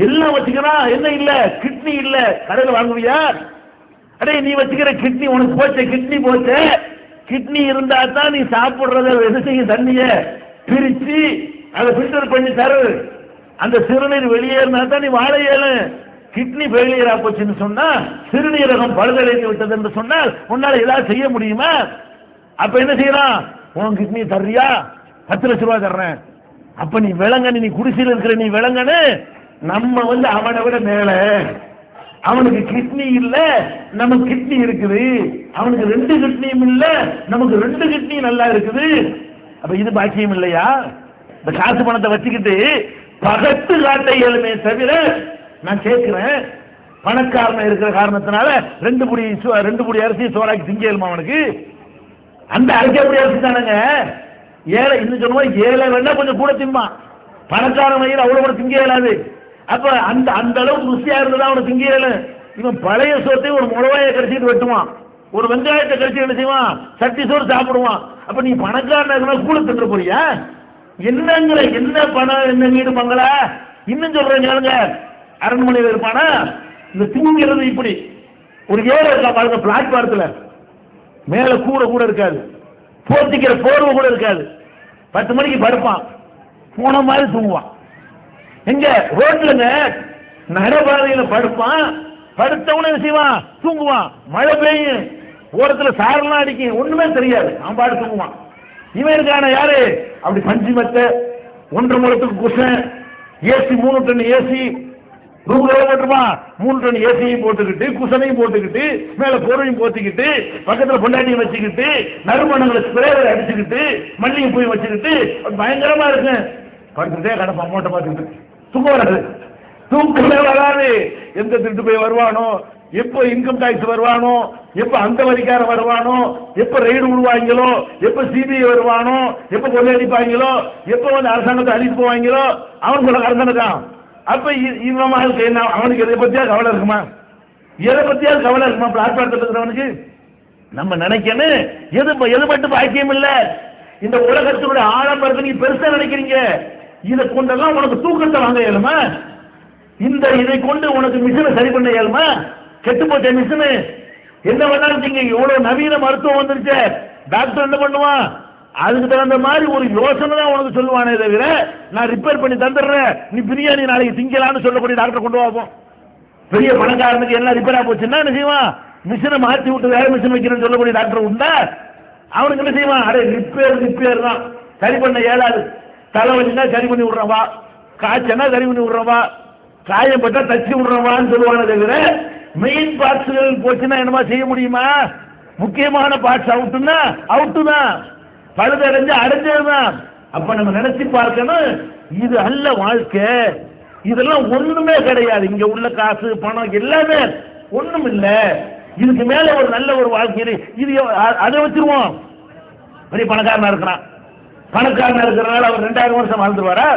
எல்லாம் வச்சுக்கிறான். என்ன இல்ல? கிட்னி இல்ல. கடையில் வாங்குவியா? அடே நீ வச்சுக்கிற கிட்னி உனக்கு போச்ச, கிட்னி போச்ச. கிட்னி இருந்தா தான் நீ சாப்பிடுறத என்ன செய்ய, தண்ணிய பிரிச்சு அதை ஃபில்டர் பண்ணி தரு. அந்த சிறுநீர் வெளியேறினா தான் நீ வாழ இயலு. கிட்னி ஃபெயிலியரா போச்சுன்னு சொன்னா, சிறுநீரகம் பழுதடைந்து விட்டது என்று சொன்னால் உன்னால ஏதாவது செய்ய முடியுமா? அப்ப என்ன செய்யறான்? உன் கிட்னி தர்றியா? 10 லட்சம் ரூபாய் தர்றேன். அப்ப நீ விளங்கன்னு, நீ குடிசையில் இருக்கிற நீ விளங்கன்னு. நம்ம அவனை விட மேல. அவனுக்கு கிட்னி இல்ல, நமக்கு கிட்னி இருக்குது. அவனுக்கு 2 கிட்னியும் இல்ல, நமக்கு 2 கிட்னி நல்லா இருக்குது. அப்ப இது பாக்கியம் இல்லையா? இந்த காசு பணத்தை வச்சுக்கிட்டு பகட்டு காட்ட இயலுமே தவிர, நான் கேட்கிறேன், பணக்காரன் இருக்கிற காரணத்தினால 2 புடி அரிசி சோறாக்கி திங்க இயலுமா அவனுக்கு? அந்த அரைக்கப்படி அரிசி தானுங்க. ஏழை இன்னும் சொல்லுவோம், ஏழை வேணா கொஞ்சம் கூட திம்பான், பணக்காரன் வயிறு அவ்வளவு கூட திங்க இயலாது. அப்ப அந்த அளவுக்கு ருசியா இருந்ததா அவனை திங்க இயல. இவன் பழைய சோத்தையும் ஒரு முளவாயை கடிச்சிட்டு வெட்டுவான், ஒரு வெங்காயத்தை கடிச்சு என்ன செய்வான், சட்டி சோறு சாப்பிடுவான். அப்ப நீ பணக்காரன் கூட தின்று போறியா? என்னங்கிற என்ன பணம், என்ன வீடு மங்களா? இன்னும் சொல்றேன் கேளுங்க, அரண்மனையில் இருப்பானா? இந்த திங்கிறது இப்படி ஒரு ஏழை இருக்கா பாருங்க, பிளாட்பாரத்தில் மேல கூட இருக்காது, போத்திக்கிற போர்வை கூட இருக்காது. 10 மணிக்கு படுப்பான், போன மாதிரி தூங்குவான். எங்க ரோட்லங்க நடைபாதையில படுப்பான், படுத்தவனே செய்வான், தூங்குவான். மழை பெய்யும், ஓரத்துல சாரெல்லாம் அடிக்கும், ஒண்ணுமே தெரியாது, அவன் பாடு தூங்குவான். இவன் இருக்கான யாரு? அப்படி பஞ்சு மெத்த, 1.5 முழத்துக்கு cushion, AC 3 ton AC, room போட்டுருப்பான். 3 டன் ஏசியும் போட்டுக்கிட்டு, குஷனையும் போட்டுக்கிட்டு, மேல போர்வையும் போத்திக்கிட்டு, பக்கத்துல பொண்டாட்டியும் வச்சுக்கிட்டு, நறுமணங்களை ஸ்ப்ரேவர் அடிச்சுக்கிட்டு, மல்லியும் போய் வச்சுக்கிட்டு, பயங்கரமா இருக்கு. படுத்துட்டே கடப்பான், அமௌண்ட்டை பார்த்துக்கிட்டு. தூக்கம் வராது, தூக்கமே வராது. எந்த திருட்டு போய் வருவானோ, எப்போ இன்கம் டாக்ஸ் வருவானோ, எப்ப அந்த வரிக்கார வருவானோ, எப்ப ரெய்டு விடுவாங்களோ, எப்ப சிபிஐ வருவானோ, எப்ப கொள்ளையடிப்பாங்களோ, எப்ப வந்து அரசாங்கத்தை அழித்து போவாங்களோ, அவனுக்கு அரசாங்க தான். அப்ப இவனுக்கு என்ன, அவனுக்கு எதை பத்தியா கவலை இருக்குமா? எதை பத்தியாவது கவலை இருக்குமா? பிளாட்பாரத்தில் இருக்கிறவனுக்கு நம்ம நினைக்கணும், எது மட்டும் பாக்கியம் இல்ல. இந்த உலகத்தினுடைய ஆடம்பரத்தை நீ பெருசா நினைக்கிறீங்க. இதை கொண்டெல்லாம் உனக்கு தூக்கத்தை வாங்க இயலுமா? இதை கொண்டு உனக்கு மிஷினை சரி பண்ண இயலுமா? கெட்டு போச்ச மிஷினு என்ன பண்ணாலும் நீங்க எவ்வளவு நவீன மருத்துவம் வந்துருச்சு. டாக்டர் என்ன பண்ணுவான்? அதுக்கு தகுந்த மாதிரி ஒரு யோசனை தான் உனக்கு சொல்லுவானே தவிர, நான் ரிப்பேர் பண்ணி தந்துடுறேன், நீ பிரியாணி நாளைக்கு திங்கலான்னு சொல்லக்கூடிய டாக்டர் கொண்டு வாப்போம். பெரிய பணக்காரனுக்கு எல்லாம் ரிப்பேரா போச்சுன்னா என்ன செய்வான்? மிஷினை மாற்றி விட்டு வேற மிஷின் வைக்கிறேன்னு சொல்லக்கூடிய டாக்டர் உண்டா? அவனுக்கு என்ன செய்வான்? அடே ரிப்பேர் தான், சரி பண்ண இயலாது. தலைவலினா சரி பண்ணி விடுறவா, காய்ச்சனா சரி பண்ணி விடுறவா, காயப்பட்டா தச்சு விடுறவான்னு சொல்லுவானே தவிர, மெயின் பார்ட்ஸ்கள் போச்சுன்னா என்னமா செய்ய முடியுமா? முக்கியமான பார்ட்ஸ் அவுட்டு தான், பழுதடைஞ்சு அடைஞ்சதுதான். அப்ப நம்ம நினைச்சு பார்க்கணும், இது அல்ல வாழ்க்கை. இதெல்லாம் ஒண்ணுமே கிடையாது. இங்க உள்ள காசு பணம் எல்லாமே ஒண்ணும் இல்ல. இதுக்கு மேல ஒரு நல்ல ஒரு வாழ்க்கை இது, அதை வச்சிருவோம். பெரிய பணக்காரனா இருக்கிறான், பணக்காரனா இருக்கிறனால அவர் 2000 வருஷம் வாழ்ந்துருவாரா?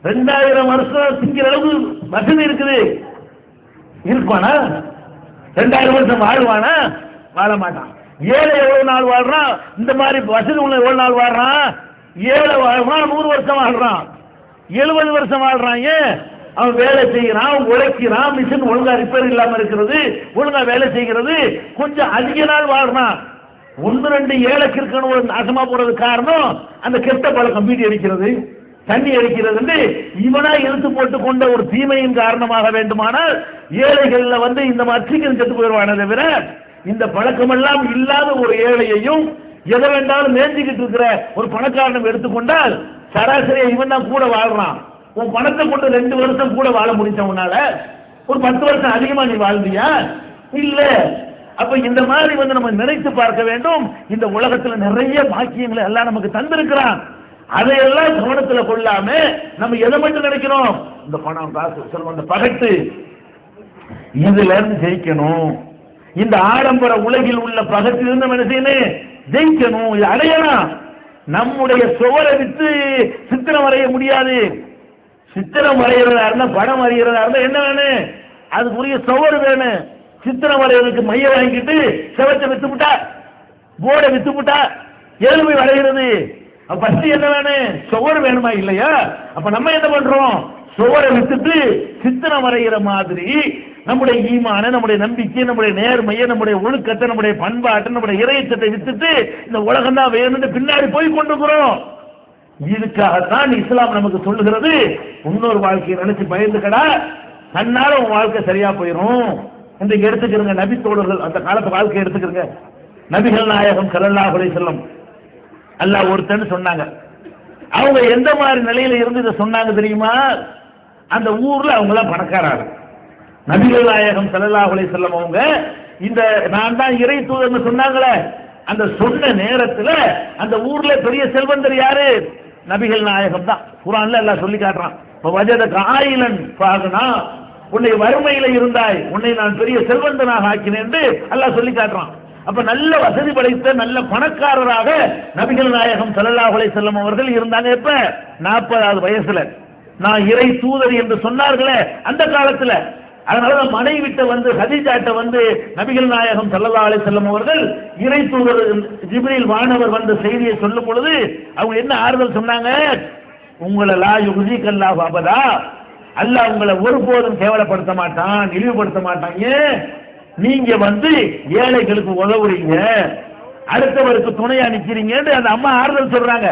2000 வருஷம் திங்கிற அளவுக்கு வசதி இருக்குது, இருப்பானா? 2000 வருஷம் வாழ்வானா? வாழ மாட்டான். ஏழை எவ்வளவு நாள் வாழ்றான்? இந்த மாதிரி வசதி உள்ள எவ்வளவு நாள் வாழ்றான்? ஏழை வாழ்றான் 100 வருஷம் வாழ்றான், 70 வருஷம் வாழ்றான். ஏன்? அவன் வேலை செய்யறான், உழைக்கிறான், மிஷின் ஒழுங்கா ரிப்பேர் இல்லாம இருக்கிறது, ஒழுங்கா வேலை செய்கிறது, கொஞ்சம் அதிக நாள் வாழ்றான். 1-2 ஏழைக்கு இருக்கணும் நாசமா போறது காரணம் அந்த கெட்ட பழக்கம், பீடி அடிக்கிறது, தண்ணி அடிக்கிறது, இவனா எடுத்து போட்டு கொண்ட ஒரு தீமையின் காரணமாக வேண்டுமானால் ஏழைகள்ல இந்த மாதிரி செத்து போயிடுவான தவிர, இந்த பழக்கம் எல்லாம் இல்லாத ஒரு ஏழையையும் எதை வேண்டாலும் மேய்ஞ்சிக்கிட்டு இருக்கிற ஒரு பணக்காரனை எடுத்துக்கொண்டால் சராசரியா இவன் தான் கூட வாழ்றான். உன் பணத்தை கொண்டு 2 வருஷம் கூட வாழ முடிச்ச உன்னால, ஒரு 10 வருஷம் அதிகமா நீ வாழ்ந்தியா? இல்ல. அப்ப இந்த மாதிரி நம்ம நினைத்து பார்க்க வேண்டும். இந்த உலகத்துல நிறைய பாக்கியங்களை எல்லாம் நமக்கு தந்திருக்கிறான். அதையெல்லாம் கவனத்துல கொள்ளாம நம்ம எதை மட்டும் நினைக்கிறோம்? இந்த பணம் காசு சொல்லுவோம், இந்த பகட்டு, இதுல இருந்து ஜெயிக்கணும். இந்த ஆடம்பர உலகில் உள்ள பகத்திலிருந்து நம்ம என்ன செய்யணும்? ஜெயிக்கணும், இது அடையணும். நம்முடைய சுவரை விட்டு சித்திரம் வரைய முடியாது. சித்திரம் வரைகிறதா இருந்தா, படம் வரைகிறதா இருந்தா என்ன வேணும்? அதுக்குரிய சுவர் வேணும். சித்திரம் வரைகிறதுக்கு மைய வாங்கிட்டு செவத்தை வித்துவிட்டா, போர்டை வித்துவிட்டா எது போய் வரைகிறது? ஃபர்ஸ்ட் என்ன வேணும்? சுவர் வேணுமா இல்லையா? அப்ப நம்ம என்ன பண்றோம்? சுவரை விட்டுட்டு சித்திரம் வரைகிற மாதிரி நம்முடைய ஈமான, நம்முடைய நம்பிக்கை, நம்முடைய நேர்மையை, நம்முடைய ஒழுக்கத்தை, நம்முடைய பண்பாட்டை, நம்முடைய இறையச்சத்தை விட்டுட்டு இந்த உலகம் தான் வேணும்னு பின்னாடி போய் கொண்டிருக்கிறோம். இதுக்காகத்தான் இஸ்லாம் நமக்கு சொல்லுகிறது, இன்னொரு வாழ்க்கையை நினைச்சு பயந்துக்கடா, தன்னால உன் வாழ்க்கை சரியா போயிடும். இன்றைக்கு எடுத்துக்கிறங்க நபி தோழர்கள் அந்த காலத்து வாழ்க்கை எடுத்துக்கிறங்க. நபிகள் நாயகம் ஸல்லல்லாஹு அலைஹி வஸல்லம் அல்லாஹ் ஒருத்தன்னு சொன்னாங்க. அவங்க எந்த மாதிரி நிலையில இருந்து இதை சொன்னாங்க தெரியுமா? அந்த ஊர்ல அவங்க எல்லாம் பணக்காரர். நபிகள் நாயகம் ஸல்லல்லாஹு அலைஹி வஸல்லம் அவங்க இந்த நான் தான் இறை தூதர்னு சொன்னாங்களே, அந்த சொன்ன நேரத்தில் அந்த ஊர்ல பெரிய செல்வந்தர் யாரு? நபிகள் நாயகம் தான். குர்ஆன்ல எல்லாம் சொல்லி காட்டுறான். வஜதக ஆயிலன் ஃபாகனா, உன்னை வறுமையில இருந்தாய், உன்னை நான் பெரிய செல்வந்தனாக ஆக்கினேன் என்று அல்லாஹ் சொல்லி காட்டுறான். அப்ப நல்ல வசதி படைத்த நல்ல பணக்காரராக நபிகள் நாயகம் ஸல்லல்லாஹு அலைஹி வஸல்லம் அவர்கள் இருந்தாங்க. எப்ப? 40வது வயசுல. நான் இறை தூதர் என்று சொன்னார்களே அந்த காலத்துல. அதனால மனைவிட்ட வந்து ஹதீஜாட்ட வந்து நபிகள் நாயகம் ஸல்லல்லாஹு அலைஹி வஸல்லம் அவர்கள் இறை தூதர் ஜிப்ரீல் வானவர் வந்த செய்தியை சொல்லும் பொழுது அவங்க என்ன ஆறுதல் சொன்னாங்க? உங்களை லா யுஹ்ஸிகல்லாஹு அபதா, அல்லாஹ் உங்களை ஒருபோதும் கேவலப்படுத்த மாட்டான், இழிவுபடுத்த மாட்டான். ஏன்? நீங்க வந்து ஏழைகளுக்கு உதவுறீங்க, அடுத்தவருக்கு துணையா நிக்கிறீங்கன்னு அந்த அம்மா ஆறுதல் சொல்றாங்க.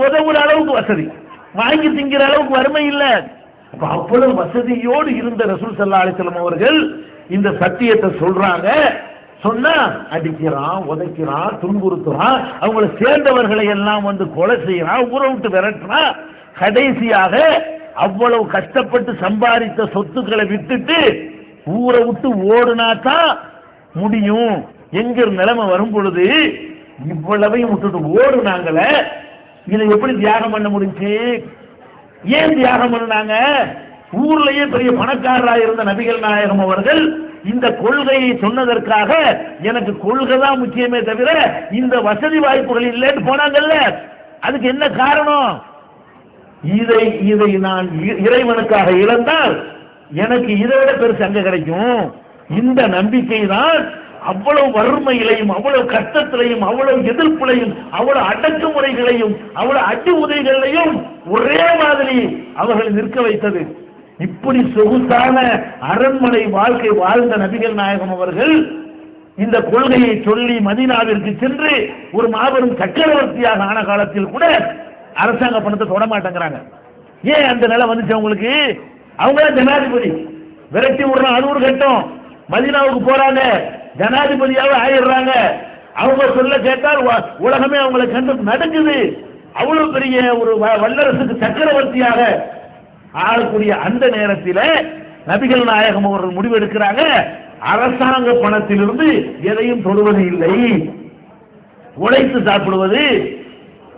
உதவுற அளவுக்கு வசதி, வாங்கி திங்கிற அளவுக்கு வறுமை இல்லை. அப்ப அவ்வளவு வசதியோடு இருந்த ரசூல் ஸல்லல்லாஹு அலைஹி வஸல்லம் அவர்கள் இந்த சத்தியத்தை சொல்றாங்க. சொன்னா அடிக்கிறான், உதைக்கிறான், துன்புறுத்துறான், அவங்கள சேர்ந்தவர்களை எல்லாம் வந்து கொலை செய்யறான், ஊரை விட்டு விரட்டுறான். கடைசியாக அவ்வளவு கஷ்டப்பட்டு சம்பாதித்த சொத்துக்களை விட்டுட்டு ஊரை விட்டு ஓடுனா தான் முடியும் என்கிற நிலைமை வரும் பொழுது இவ்வளவையும் விட்டுட்டு ஓடுனாங்களே, இதை எப்படி தியாகம் பண்ண முடிஞ்சு? ஏன் தியாகம் பண்ணாங்க? ஊர்லயே பெரிய பணக்காரராக இருந்த நபிகள் நாயகம் அவர்கள் இந்த கொள்கையை சொன்னதற்காக எனக்கு கொள்கை தான் முக்கியமே தவிர இந்த வசதி வாய்ப்புகள் இல்லைன்னு போனாங்கல்ல. அதுக்கு என்ன காரணம்? இதை நான் இறைவனுக்காக இழந்தால் எனக்கு இதை விட பெருசு அங்க கிடைக்கும். இந்த நம்பிக்கை தான் அவ்வளவு வறுமையிலையும், அவ்வளவு கஷ்டத்திலையும், அவ்வளவு எதிர்ப்புலையும், அவ்வளவு அடக்குமுறைகளையும், அவ்வளவு அடி உதைகளையும் ஒரே மாதிரி அவர்கள் நிற்க வைத்தது. இப்படி சொகுசான அரண்மனை வாழ்க்கை வாழ்ந்த நபிகள் நாயகம் அவர்கள் இந்த கொள்கையை சொல்லி மதீனாவிற்கு சென்று ஒரு மாபெரும் சக்கரவர்த்தியாக ஆன காலத்தில் கூட அரசாங்க பணத்தை தொட மாட்டேங்கிறாங்க. ஏன் அந்த நிலை வந்துச்சு அவங்களுக்கு? அவங்க ஜனாதிபதி, விரட்டி விடுறோம், அது ஒரு கட்டம். மதீனாவுக்கு போறாங்க, ஜனாதிபதியாக ஆயிடுறாங்க. அவங்க சொல்ல கேட்டால் உலகமே அவங்களை கண்டு நடக்குது. அவ்வளவு பெரிய ஒரு வல்லரசுக்கு சக்கரவர்த்தியாக ஆளக்கூடிய அந்த நேரத்தில் நபிகள் நாயகம் அவர்கள் முடிவெடுக்கிறாங்க, அரசாங்க பணத்திலிருந்து எதையும் தொடுவது இல்லை, உழைத்து சாப்பிடுவது.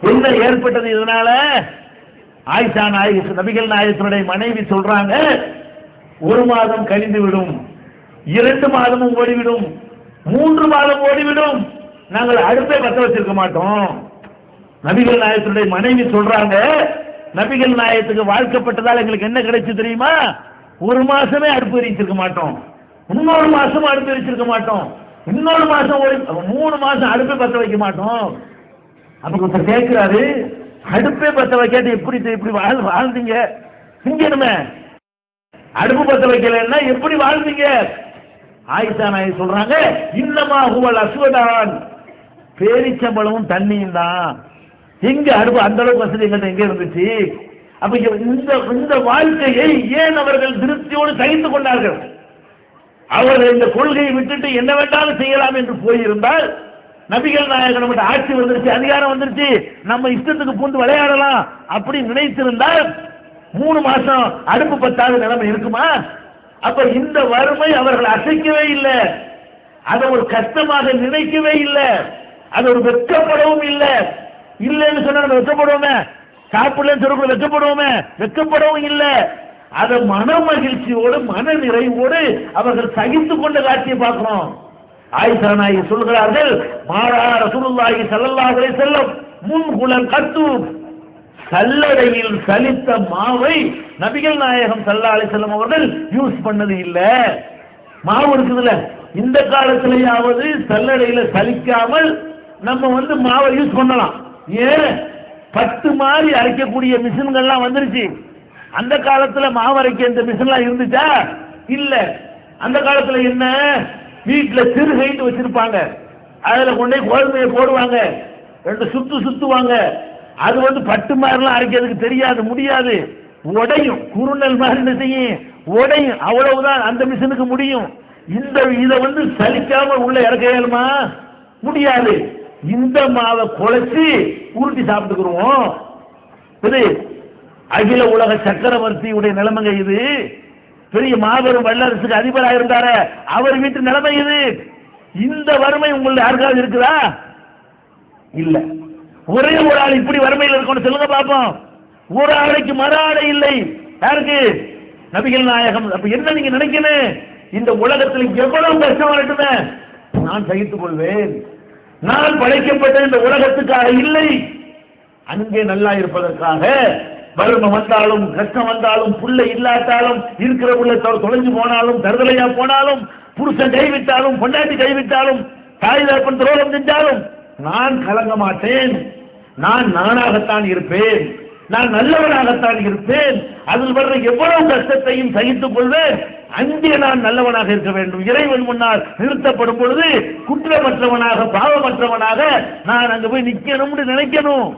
என்ன ஏற்பட்டது இதனால? ஆயிஷா நாயகி நபிகள் நாயகத்தினுடைய மனைவி சொல்றாங்க, ஒரு மாதம் கழிந்து விடும், 2 மாதமும் ஓடிவிடும், 3 மாதம் ஓடிவிடும், நாங்கள் அடுப்பே பத்த வச்சிருக்க மாட்டோம். நபிகள் நாயகத்தினுடைய மனைவி சொல்றாங்க, நபிகள் நாயகத்துக்கு வாழ்க்கப்பட்டதால் எங்களுக்கு என்ன கிடைச்சு தெரியுமா? 1 மாசமே அடுப்பு எரிச்சிருக்க மாட்டோம், இன்னொரு மாசம் அடுப்பு எரிச்சிருக்க மாட்டோம், இன்னொரு மாசம் 3 மாசம் அடுப்பே பத்த வைக்க மாட்டோம். அப்ப கொஞ்சம் கேட்கிறாரு, அடுப்பே பத்த வைக்காது எப்படி வாழ்ந்தீங்க? திங்கணுமே, அடுப்பு பத்த வைக்கலன்னா எப்படி வாழ்ந்தீங்க? ஆயிஷா நாயகி சொல்றாங்க, இன்னமா ஹுவல் அஸ்வதான், பேரிச்சம்பளமும் தண்ணியும் தான். எங்க அடுப்பு அந்த அளவுக்கு வசதி எங்கிட்ட எங்க இருந்துச்சு? அப்ப இந்த வாழ்க்கையை ஏன் அவர்கள் திருப்தியோடு சகித்துக் கொண்டார்கள்? அவர்கள் இந்த கொள்கையை விட்டுட்டு என்ன வேண்டாலும் செய்யலாம் என்று போயிருந்தால், நபிகள் நாயகன் நம்மகிட்ட ஆட்சி வந்துருச்சு, அதிகாரம் வந்துருச்சு, நம்ம இஷ்டத்துக்கு பூந்து விளையாடலாம் அப்படி நினைத்திருந்தால் 3 மாசம் அடுப்பு பத்தாத நிலைமை இருக்குமா? அப்ப இந்த வறுமை அவர்கள் அசைக்கவே இல்லை, அதை ஒரு கஷ்டமாக நினைக்கவே இல்லை, அது ஒரு வெட்கப்படவும் இல்லை. இல்லைன்னு சொன்னா நம்ம வெட்கப்படுவோமே, சாப்பிடலன்னு சொல்ல வெட்கப்படுவோமே, வெட்கப்படவும் இல்லை. அதை மன மகிழ்ச்சியோடு மன நிறைவோடு அவர்கள் சகித்து கொண்ட காட்சியை பார்க்கிறோம். ஆயிஷா நாயகி சொல்கிறார்கள், மாறா ரசூலுல்லாஹி ஸல்லல்லாஹு அலைஹி வஸல்லம் முன்குலன் கத்து, சல்லடையில் சலித்த மாவை நபிகள் நாயகம் ஸல்லல்லாஹு அலைஹி வஸல்லம் அவர்கள் யூஸ் பண்ணது இல்ல. மாவு இருக்குதுல்ல, இந்த காலத்திலேயாவது சல்லடையில சலிக்காமல் நம்ம மாவை யூஸ் பண்ணலாம். ஏன் 10 மாதிரி அரைக்கக்கூடிய மிஷின்கள்லாம் வந்துருச்சு. அந்த காலத்துல மாவரைக்கு இந்த மிஷின்லாம் இருந்துச்சா? இல்ல. அந்த காலத்துல என்ன, வீட்டுல சிறுகைட்டு வச்சிருப்பாங்க, அதுல கொண்டே கோதுமையை போடுவாங்க, ரெண்டு சுத்துவாங்க. அது பட்டு மாதிரிலாம் அரைக்கிறதுக்கு தெரியாது, முடியாது, உடையும், குறுநல் மாதிரி என்ன செய்யும், உடையும், அவ்வளவுதான் அந்த மிஷினுக்கு முடியும். இதை சலிக்காம உள்ள இறக்க இயலுமா? முடியாது. இந்த மாவை குழைச்சி உருட்டி சாப்பிட்டுக்குருவோம். இது அகில உலக சக்கரவர்த்தியுடைய நிலைமைங்க. இது பெரிய மாபெரும் வல்லரசுக்கு அதிபராக இருந்தாரு, அவர் வீட்டு நிலைமை இது. இந்த வறுமை உங்களுக்கு யாருக்காவது இருக்குதா? இல்ல. ஒரே ஒரு ஆள் இப்படி வறுமையில் இருக்கணும் சொல்லுங்க பாப்போம். ஒரு ஆளைக்கு மறு ஆடை இல்லை. யாருக்கு? நபிகள் நாயகம். அப்ப என்ன நீங்க நினைக்கணும், இந்த உலகத்தில் எவ்வளவு கஷ்டம் வரட்டுமே நான் சகித்துக் கொள்வேன். நான் படைக்கப்பட்ட இந்த உலகத்துக்காக இல்லை, அங்கே நல்லா இருப்பதற்காக. வறுமை வந்தாலும் கஷ்டம் வந்தாலும் புள்ள இல்லாட்டாலும் இருக்கிற உள்ள தொலைஞ்சு போனாலும் தருதலையா போனாலும் புருஷன் கைவிட்டாலும் பொண்டாட்டி கைவிட்டாலும் தாய் தகப்பன் துரோகம் செஞ்சாலும் நான் கலங்க மாட்டேன். நான் நானாகத்தான் இருப்பேன், நான் நல்லவனாகத்தான் இருப்பேன். அதில் வர்ற எவ்வளவு கஷ்டத்தையும் சகித்துக் கொள்வேன். அங்கே நான் நல்லவனாக இருக்க வேண்டும். இறைவன் முன்னால் நிறுத்தப்படும் பொழுது குற்றமற்றவனாக பாவமற்றவனாக நான் அங்க போய் நிக்கணும்னு நினைக்கணும்.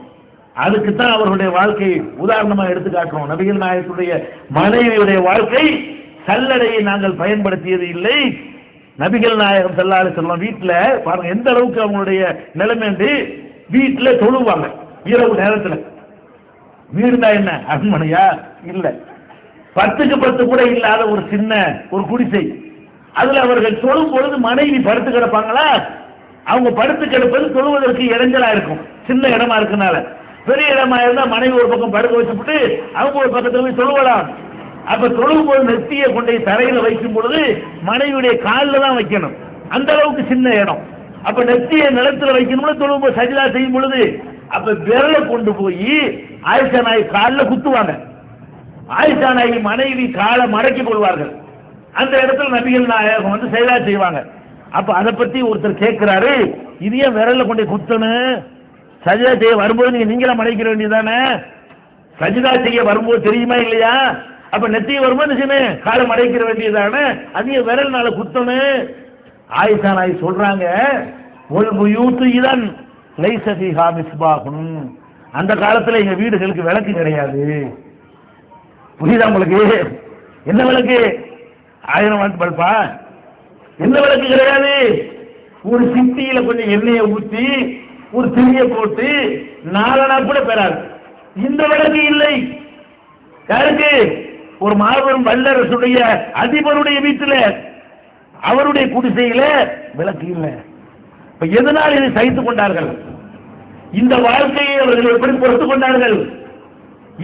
அதுக்குத்தான் அவர்களுடைய வாழ்க்கை உதாரணமா எடுத்து காட்டுறோம். நபிகள் நாயகத்துடைய மனைவியுடைய வாழ்க்கை சல்லடையை நாங்கள் பயன்படுத்தியது இல்லை. நபிகள் நாயகம் ஸல்லல்லாஹு அலைஹி வஸல்லம் வீட்டுல பாருங்க எந்த அளவுக்கு அவங்களுடைய நிலைமை. வீட்டுல தொழுவாங்க இரவு நேரத்துல. வீடுனா என்ன அரண்மனையா? இல்ல. 10க்கு 10 கூட இல்லாத ஒரு சின்ன ஒரு குடிசை. அதுல அவர்கள் தொழும் பொழுது மனைவி படுத்து கிடப்பாங்களா? அவங்க படுத்து கிடப்பது தொழுவதற்கு இடைஞ்சலா இருக்கும், சின்ன இடமா இருக்கனால. பெரிய இடமா இருந்தா மனைவி ஒரு பக்கம் படுக்க வச்சுட்டு அவங்க ஒரு பக்கத்துல போய் தொழுவலாம். அப்ப தொழும் போது நெத்தியை கொண்டே தரையில வைக்கும் பொழுது மனைவியுடைய காலில் தான் வைக்கணும், அந்த அளவுக்கு சின்ன இடம். அப்ப நெத்தியை நிலத்துல வைக்கணும்னு தொழும் போது சஜிதா செய்யும் பொழுது அப்ப விரலை கொண்டு போய் ஆயிஷா நாயகி காலில் குத்துவாங்க. ஆயிஷா நாயகி மனைவி காலை மடக்கி கொள்வார்கள். அந்த இடத்துல நபிகள் நாயகம் சஜிதா செய்வாங்க. அப்ப அதை பத்தி ஒருத்தர் கேட்கிறாரு, இது ஏன் விரல கொண்டு குத்தணும்? சஜிதா செய்ய வரும்போது நீங்களா மடக்கிற வேண்டியதானே? சஜிதா செய்ய வரும்போது தெரியுமா இல்லையா? அப்ப நெத்திய வரும்போது காலை மடக்கிற வேண்டியதானே? அதிக விரல்னால குத்தணும். ஆயிஷா நாயகி சொல்றாங்க, அந்த காலத்துல எங்க வீடுகளுக்கு விளக்கு கிடையாது. புரியுதா உங்களுக்கு? என்ன விளக்கு? 1000 வாட் பல்பா? என்ன விளக்கு கிடையாது. ஒரு சிட்டியில கொஞ்சம் எண்ணெயை ஊற்றி ஒரு திரிய போட்டு 4 நாள் கூட பெறாது. இந்த விளக்கு இல்லை. யாருக்கு? ஒரு மாபெரும் வல்லரசுடைய அதிபருடைய வீட்டில் அவருடைய குடிசையில விளக்கு இல்லை. இப்ப எதனால் இதை சகித்துக் கொண்டார்கள்? இந்த வாழ்க்கையை அவர்கள் எப்படி பொறுத்துக் கொண்டார்கள்?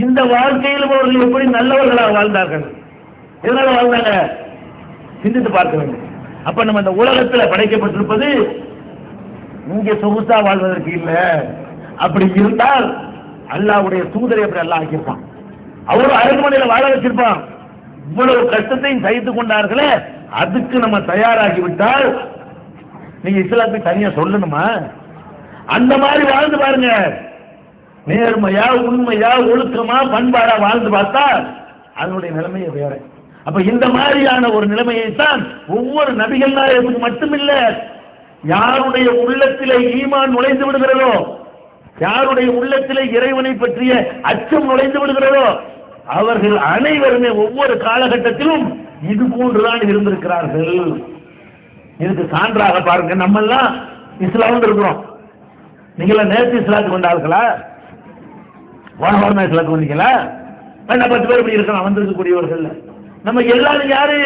இந்த வாழ்க்கையில் அவர்கள் எப்படி நல்லவர்களாக வாழ்ந்தார்கள்? எதனால வாழ்ந்தாங்க? சிந்தித்து பார்க்க வேண்டும். அப்ப நம்ம இந்த உலகத்தில் படைக்கப்பட்டிருப்பது இங்கே சொகுசா வாழ்வதற்கு இல்ல. அப்படி இருந்தால் அல்லாஹ்வுடைய தூதரை அப்படி அல்லாஹ் ஆக்கியிருப்பான். அவரும் அரண்மனையில் வாழ வச்சிருப்பான். இவ்வளவு கஷ்டத்தையும் சகித்துக் கொண்டார்களே, அதுக்கு நம்ம தயாராகி விட்டால் நீங்க இஸ்லாத்தை தனியா சொல்லணுமா? அந்த மாதிரி வாழ்ந்து பாருங்க. நேர்மையா உண்மையா ஒழுக்கமா பண்பாடா வாழ்ந்து பார்த்தா அதனுடைய நிலைமையை வேற. அப்ப இந்த மாதிரியான ஒரு நிலைமையை தான் ஒவ்வொரு நபிகள் நாயகத்துக்கு மட்டுமில்ல, யாருடைய உள்ளத்திலே ஈமான் நுழைந்து விடுகிறதோ, யாருடைய உள்ளத்திலே இறைவனை பற்றிய அச்சம் நுழைந்து விடுகிறதோ, அவர்கள் அனைவருமே ஒவ்வொரு காலகட்டத்திலும் இது போன்றுதான் இருந்திருக்கிறார்கள். இதுக்கு சான்றாக பாருங்க, நம்ம எல்லாம் இஸ்லாம் இருக்கிறோம். நீங்கள நேற்று இஸ்லாத்துக்கு வந்தார்களா? வாரமா இஸ்லாத்துக்கு வந்தீங்களா? 10 பேர் இப்படி இருக்கலாம் வந்திருக்கக்கூடியவர்கள். நம்ம எல்லாரும் யாரு?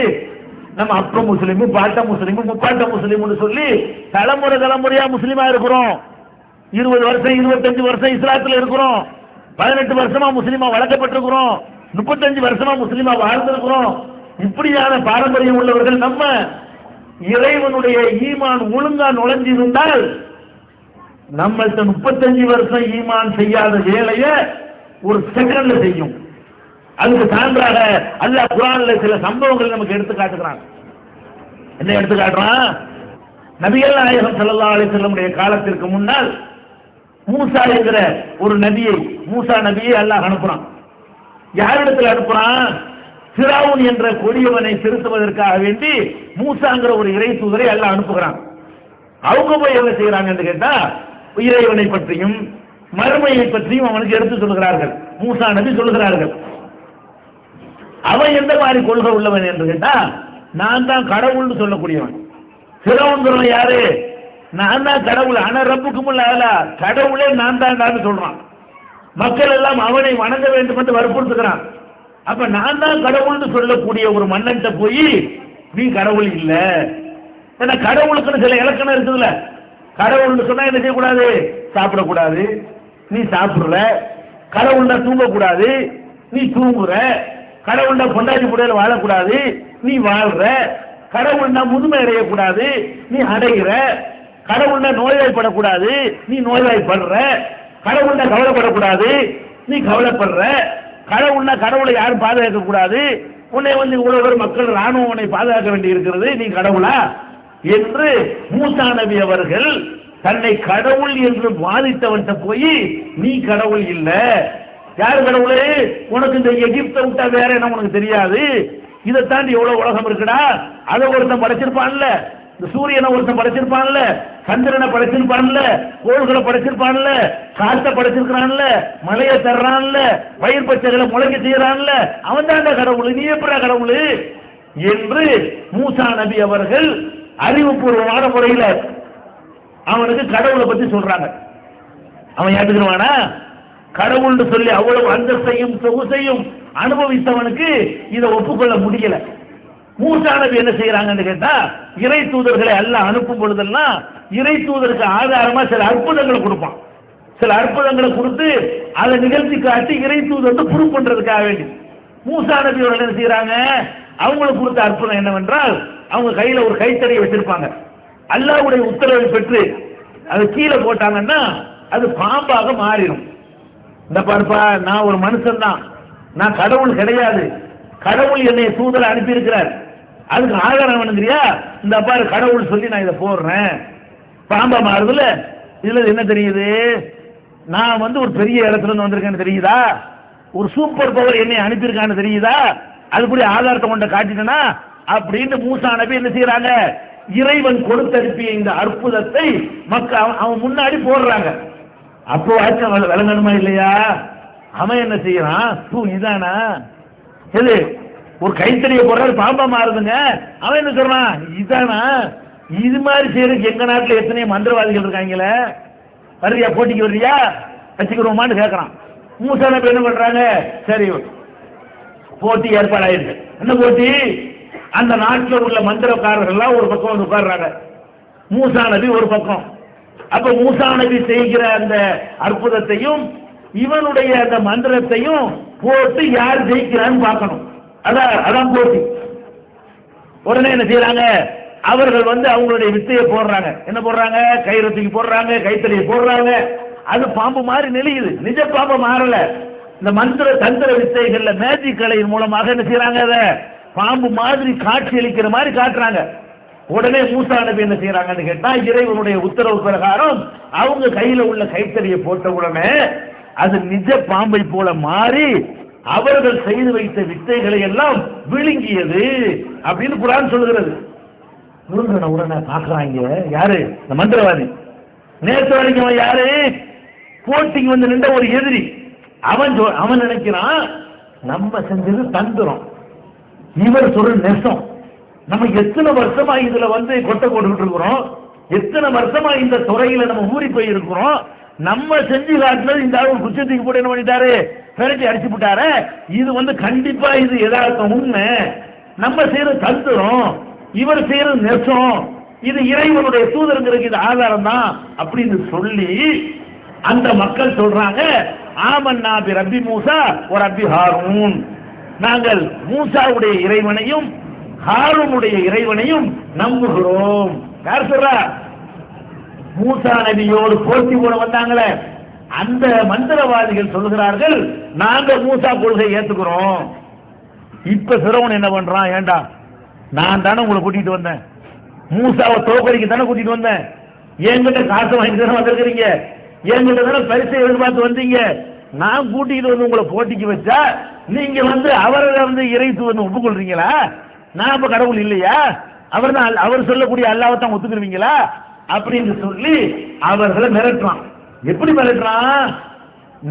நம்ம அப்ப முஸ்லீமு, பாட்ட முஸ்லீமு, முப்பாட்ட முஸ்லீம்னு சொல்லி தலைமுறையா முஸ்லீமா இருக்கிறோம். 20 வருஷம் 25 வருஷம் இஸ்லாத்துல இருக்கிறோம். 18 வருஷமா முஸ்லீமா வளர்க்கப்பட்டிருக்கிறோம். 35 வருஷமா முஸ்லீமா வாழ்ந்திருக்கிறோம். இப்படியான பாரம்பரியம் உள்ளவர்கள் நம்ம. இறைவனுடைய ஈமான் ஒழுங்கா நுழைஞ்சிருந்தால் நம்மள்கிட்ட 35 வருஷம் ஈமான் செய்யாத வேலைய ஒரு செகண்ட்ல செய்யும். அதுக்கு சான்றாக அல்லாஹ் குர்ஆன்ல சில சம்பவங்கள் நமக்கு எடுத்து காட்டுகிறான். என்ன எடுத்து காட்டுறான்? நபிகள் நாயகம் ஸல்லல்லாஹு அலைஹி வஸல்லம் காலத்திற்கு முன்னால் மூசா என்கிற ஒரு நபியை, மூசா நபியை அல்லாஹ் அனுப்புறான். யாரிடத்தில் அனுப்புறான்? ஃபிரௌன் என்ற கொடியவனை திருத்துவதற்காக வேண்டி மூசாங்கிற ஒரு இறை தூதரை அல்லாஹ் அனுப்புகிறான். அவங்க போய் என்ன செய்யறாங்கன்னு கேட்டா இறைவனை பற்றியும் மறுமையை பற்றியும் அவனுக்கு எடுத்து சொல்கிறார்கள். மூசா நபி சொல்லுகிறார்கள். அவன் எந்த மாதிரி கொள்கை உள்ளவன் என்று கேட்டா நான் தான் கடவுள்னு சொல்லக்கூடியவன். ஃபிரௌன் யாரு? நான் தான் கடவுள், ஆனா ரப்புக்கும் இல்ல கடவுளே நான் தான் சொல்றான். மக்கள் எல்லாம் அவனை வணங்க வேண்டும் என்று வற்புறுத்துகிறான். அப்ப நான் தான் கடவுள்னு சொல்லக்கூடிய ஒரு மன்னன்ட்ட போய் நீ கடவுள் இல்ல, ஏன்னா கடவுளுக்குன்னு சில இலக்கணம் இருக்குதுல்ல. கடவுள்னு சொன்னா என்ன செய்யக்கூடாது? சாப்பிடக்கூடாது, நீ சாப்பிடுற. கடவுள்னா தூங்கக்கூடாது, நீ தூங்குற. கடவுள்னா பொண்டாட்டி புடையில வாழக்கூடாது, நீ வாழ்ற. கடவுள்னா முதுமை அடையக்கூடாது, நீ அடைகிற. கடவுள்னா நோய்வாய்ப்படக்கூடாது, நீ நோய்வாய்ப்படுற. கடவுள்னா கவலைப்படக்கூடாது, நீ கவலைப்படுற. கடவுள்னா கடவுளை யாரும் பாதுகாக்க கூடாது, உன்னை வந்து இவ்வளவு மக்கள் ராணுவம் உன்னை பாதுகாக்க வேண்டி இருக்கிறது, நீ கடவுளா என்று மூசா நபி அவர்கள் தன்னை கடவுள் என்று வாதித்தவன்ட்ட போய் நீ கடவுள் இல்ல, யார் கடவுளு? உனக்கு இந்த எகிப்தை விட்டா வேற என்ன உனக்கு தெரியாது? இதை தாண்டி எவ்வளவு உலகம் இருக்குடா. அதை ஒருத்தன் படைச்சிருப்பான்ல, இந்த சூரியனை ஒருத்தன் படைச்சிருப்பான்ல, சந்திரனை படைச்சிருப்பான்ல, கோள்களை படைச்சிருப்பான்ல, காற்றை படைச்சிருக்கிறான்ல, மலையை தர்றான்ல, பயிர் பச்சைகளை முளைக்க செய்யறான்ல, அவன் தான் கடவுள், நீ எப்படா கடவுள் என்று மூசா நபி அவர்கள் அறிவுபூர்வமான முறையில் அவனுக்கு கடவுளை பத்தி சொல்றாங்க. அவன் ஏற்றுக்குவானா? கடவுள்னு சொல்லி அவ்வளவு அந்தஸ்தையும் சொகுசையும் அனுபவித்தவனுக்கு இதை ஒப்புக்கொள்ள முடியல. மூசா நபி என்ன செய்யறாங்கன்னு கேட்டா இறை தூதர்களை அல்லாஹ் அனுப்பும் பொழுதெல்லாம் இறை தூதருக்கு ஆதாரமா சில அற்புதங்களை கொடுப்பான். சில அற்புதங்களை கொடுத்து அதை நிகழ்த்தி காட்டி இறை தூதர் ப்ரூவ் பண்றதுக்காக வேண்டி மூசா நபி அவர்கள் என்ன செய்யறாங்க? அவங்களுக்கு கொடுத்த அற்புதம் என்னவென்றால் அவங்க கையில ஒரு கைத்தறியை வச்சிருப்பாங்க. அல்லாஹ்வுடைய உத்தரவை பெற்று அது கீழே போட்டாங்கன்னா அது பாம்பாக மாறிடும். இந்த பார்ப்பா, நான் ஒரு மனுஷன் தான், நான் கடவுள் கிடையாது, கடவுள் என்னை தூதரை அனுப்பி இருக்கிறார், அதுக்கு ஆதாரம் வேணுங்கிறியா? இந்த பாரு கடவுள் சொல்லி நான் இதை போடுறேன், பாம்பா மாறுதுல. இதுல என்ன தெரியுது? நான் வந்து ஒரு பெரிய இடத்துல இருந்து வந்திருக்கேன்னு தெரியுதா? ஒரு சூப்பர் பவர் என்னை அனுப்பியிருக்கான்னு தெரியுதா? அதுக்குரிய ஆதாரத்தை கொண்ட காட்டிட்டேனா அப்படின்னு மூசா நபி என்ன செய்யறாங்க? இறைவன் கொடுத்தனுப்பிய இந்த அற்புதத்தை மக்கள் அவன் முன்னாடி போடுறாங்க. அப்போ விளங்கணுமா இல்லையா? அவன் என்ன செய்யறான்? இதானா எது? ஒரு கைத்தறியை போடுறாரு, பாம்பா மாறுதுங்க. அவன் என்ன சொல்றான்? இதானா? இது மாதிரி செய்யறதுக்கு எங்க நாட்டில் எத்தனை மந்திரவாதிகள் இருக்காங்களே, வர்றியா போட்டிக்கு வர்றியா, வச்சுக்கிறோமான்னு கேட்கறான். மூசா நபி என்ன பண்றாங்க? சரி, போட்டி ஏற்பாடாயிருக்கு. என்ன போட்டி? அந்த நாட்டில் உள்ள மந்திரக்காரர்கள் எல்லாம் ஒரு பக்கம் வந்து உட்கார்றாங்க, மூசா நபி ஒரு பக்கம். அப்ப மூசா நபி செய்கிற அந்த அற்புதத்தையும் இவனுடைய அந்த மந்திரத்தையும் போட்டு யார் ஜெயிக்கிறான்னு பார்க்கணும். அதான் போட்டி. உடனே என்ன செய்யறாங்க? அவர்கள் வந்து அவங்களுடைய வித்தையை போடுறாங்க. என்ன போடுறாங்க? கைரத்துக்கு போடுறாங்க, கைத்தறியை போடுறாங்க. அது பாம்பு மாதிரி நெளியுது, நிஜ பாம்பு மாறல. இந்த மந்திர தந்திர வித்தைகள்ல மேஜிக் கலையின் மூலமாக என்ன செய்யறாங்க? அதை பாம்பு மாதிரி காட்சி அளிக்கிற மாதிரி காட்டுறாங்க. உடனே மூசா நபி என்ன செய்யறாங்கன்னு கேட்டா இறைவனுடைய உத்தரவு பிரகாரம் அவங்க கையில உள்ள கைத்தறியை போட்ட உடனே அது நிஜ பாம்பை போல மாறி அவர்கள் செய்து வைத்த வித்தைகளை எல்லாம் விழுங்கியது அப்படின்னு குர்ஆன் சொல்லுகிறது. உடனே பார்க்கறாங்க, யாரு? இந்த மந்திரவாதி. நேற்று வரைக்கும் அவன் யாரு? போட்டிக்கு வந்து நின்ற ஒரு எதிரி. அவன் நினைக்கிறான் நம்ம செஞ்சது தந்திரம், இவர் சொல்ற நெசம். நம்ம எத்தனை வருஷமா இதுல வந்து கொட்டை போட்டுக்கிட்டு இருக்கிறோம், எத்தனை வருஷமா இந்த துறையில நம்ம ஊறி போய் இருக்கிறோம், நம்ம செஞ்சு காட்டினது இந்த ஆள் குச்சத்துக்கு போட்டு என்ன பண்ணிட்டாரு? பிறகு அடிச்சு விட்டாரு. இது வந்து கண்டிப்பா இது எதார்த்தம் உண்மை, நம்ம செய்யறது தந்திரம், இவர் செய்யறது நெசம், இது இறைவனுடைய தூதருங்கிறது இது ஆதாரம் தான் அப்படின்னு சொல்லி அந்த மக்கள் சொல்றாங்க, ஆமன்னா பி ரப்பி மூசா வ ரப்பி ஹாரூன், நாங்கள் மூசாவுடைய இறைவனையும் ஹாரூனுடைய இறைவனையும் நம்புகிறோம். யார் சொல்றா? மூசா நபியோடு போட்டி போட வந்தாங்களே அந்த மந்திரவாதிகள் சொல்லுகிறார்கள், நாங்க மூசா கொள்கை ஏத்துக்கிறோம். இப்ப ஃபிரௌன் என்ன பண்றான்? ஏண்டா, நான் தானே உங்களை கூட்டிட்டு வந்தேன், மூசாவை தோக்கடிக்க தானே கூட்டிட்டு வந்தேன், என்கிட்ட காசு வாங்கிட்டு தானே வந்திருக்கிறீங்க, என்கிட்ட தானே பரிசை எதிர்பார்த்து வந்தீங்க, நான் கூட்டிட்டு வந்து உங்களை போட்டிக்கு வச்சா நீங்க அவரை இறைத்துவன்னு ஒப்புக்கொள்றீங்களா? நான் இப்ப கடவுள் இல்லையா? அவர் தான், அவர் சொல்லக்கூடிய அல்லாஹ்வை தான் ஒத்துக்குருவீங்களா அப்படின்னு சொல்லி அவர்களை மிரட்டுறான். எப்படி மிரட்டுறான்?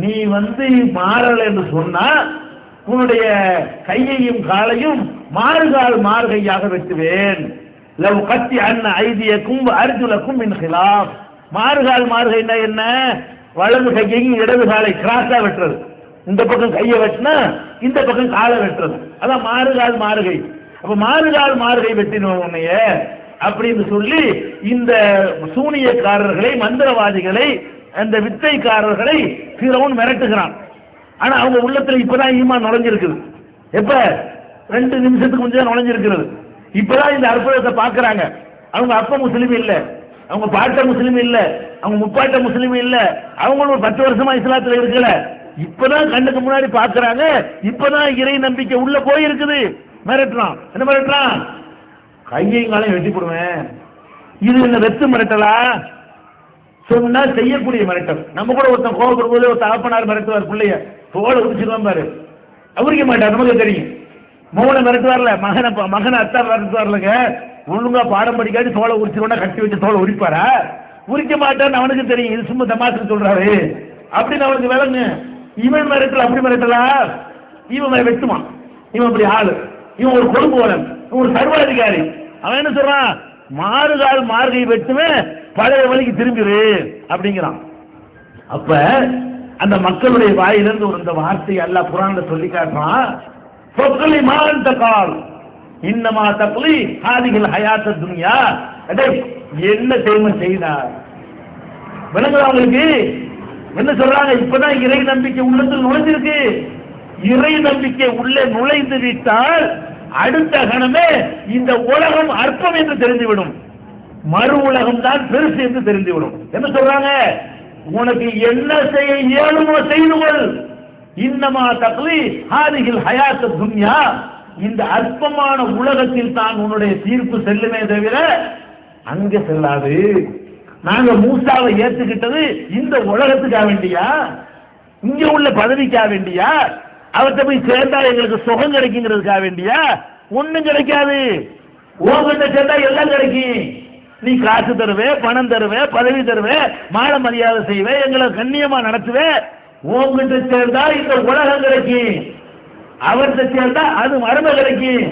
நீ மாறல என்று சொன்னா உன்னுடைய கையையும் காலையும் மாறுகால் மாறுகையாக வெட்டுவேன். லவ் கத்தி அன்ன ஐதியக்கும் அர்ஜுலக்கும் மின் ஹிலாஃப். மாறுகால் மாறுகைன்னா என்ன? வலது கையையும் இடது காலை கிராஸா வெட்டுறது. இந்த பக்கம் கையை வெட்டினா இந்த பக்கம் காலை வெட்டுறது. அதான் மாறுகால் மாறுகை. அப்ப மாறுகால் மாறுகை வெட்டினோம் உன்னைய அப்படின்னு சொல்லி இந்த சூனியக்காரர்களை, மந்திரவாதிகளை, அந்த வித்தைக்காரர்களை ஃபிரௌன் மிரட்டுகிறான். ஆனா அவங்க உள்ளத்துல இப்பதான் ஈமான் நுழைஞ்சிருக்குது. எப்ப? 2 நிமிஷத்துக்கு முன்னாடி நுழைஞ்சிருக்கிறது. இப்பதான் இந்த அற்புதத்தை பாக்குறாங்க. அவங்க அப்ப முஸ்லீம் இல்ல, அவங்க பாட்ட முஸ்லீம் இல்ல, அவங்க முப்பாட்ட முஸ்லீம் இல்ல, அவங்களும் ஒரு 10 வருஷமா இஸ்லாத்துல இருக்கல. இப்பதான் கண்ணுக்கு முன்னாடி பாக்குறாங்க. இப்பதான் இறை நம்பிக்கை உள்ள போயிருக்குது. மிரட்டுறான். என்ன மிரட்டுறான்? கையையும் காலையும் வெட்டி போடுவேன். இது என்ன வெத்து மிரட்டலா? சொன்னா செய்யக்கூடிய மிரட்டல். நம்ம கூட ஒருத்தன் கோபப்படுற போது ஒரு தகப்பனார் மிரட்டுவார் பிள்ளைய, தோலை உரிச்சிருவான் பாரு, அவருக்கு மாட்டார், நமக்கு தெரியும். மோனை மிரட்டுவார்ல, மகனை அத்தா மிரட்டுவார்லங்க, ஒழுங்கா பாடம் படிக்காட்டி தோலை உரிச்சிருவா, கட்டி வச்சு தோலை உரிப்பாரா? உரிக்க மாட்டான்னு அவனுக்கு தெரியும். இது சும்மா தமாசுக்கு சொல்றாரு அப்படின்னு அவனுக்கு விளங்கு. இவன் மிரட்டல அப்படி மிரட்டலா? இவன் வெட்டுவான். இவன் அப்படி ஆளு, இவன் ஒரு கொடுங்கோலன், இவன் ஒரு சர்வாதிகாரி. அவன் என்ன சொல்றான்? மாறுகால் மார்கை வெட்டுவேன், பழைய வழிக்கு திரும்பிடு அப்படிங்கிறான். அப்ப அந்த மக்களுடைய வாயிலிருந்து இந்த வார்த்தையை அல்லாஹ் குர்ஆன்ல சொல்லி காட்டுறான். ஃபக்லி மான் தகால் இன்னமா தக்லி ஹாதிஹில் ஹயாத் துன்யா. என்ன செய்தார் விளங்குதா உங்களுக்கு? என்ன சொல்றாங்க? இப்பதான் இறை நம்பிக்கை உள்ளத்தில் நுழைஞ்சிருக்கு. இறை நம்பிக்கை உள்ளே நுழைந்து விட்டால் அடுத்த கணமே இந்த உலகம் அற்பம் என்று தெரிந்துவிடும், மறு உலகம் தான் பெருசு என்று தெரிந்துவிடும். என்ன சொல்றாங்க? உனக்கு என்ன செய்ய இயலுமோ செய்து கொள். இன்னமா தக்லி ஹாதிஹில் ஹயாத் துன்யா. இந்த அற்பமான உலகத்தில் தான் உன்னுடைய தீர்ப்பு செல்லுமே தவிர அங்க செல்லாது. நாங்க மூசாவை ஏத்துக்கிட்டது இந்த உலகத்துக்காக வேண்டியா? இங்க உள்ள பதவிக்காக வேண்டியா? அவர்கிட்ட போய் சேர்ந்தா எங்களுக்கு சுகம் கிடைக்குங்கிறதுக்காக வேண்டியா? ஒண்ணும் கிடைக்காது. உங்ககிட்ட சேர்ந்தா எல்லாம் கிடைக்கும். நீ காசு தருவே, பணம் தருவே, பதவி தருவே, மான மரியாதை செய்வே, எங்களை கண்ணியமா நடத்துவே. உங்ககிட்ட சேர்ந்தா இந்த உலகம் கிடைக்கும், அவர்கிட்ட சேர்ந்தா அது மரபு கிடைக்கும்.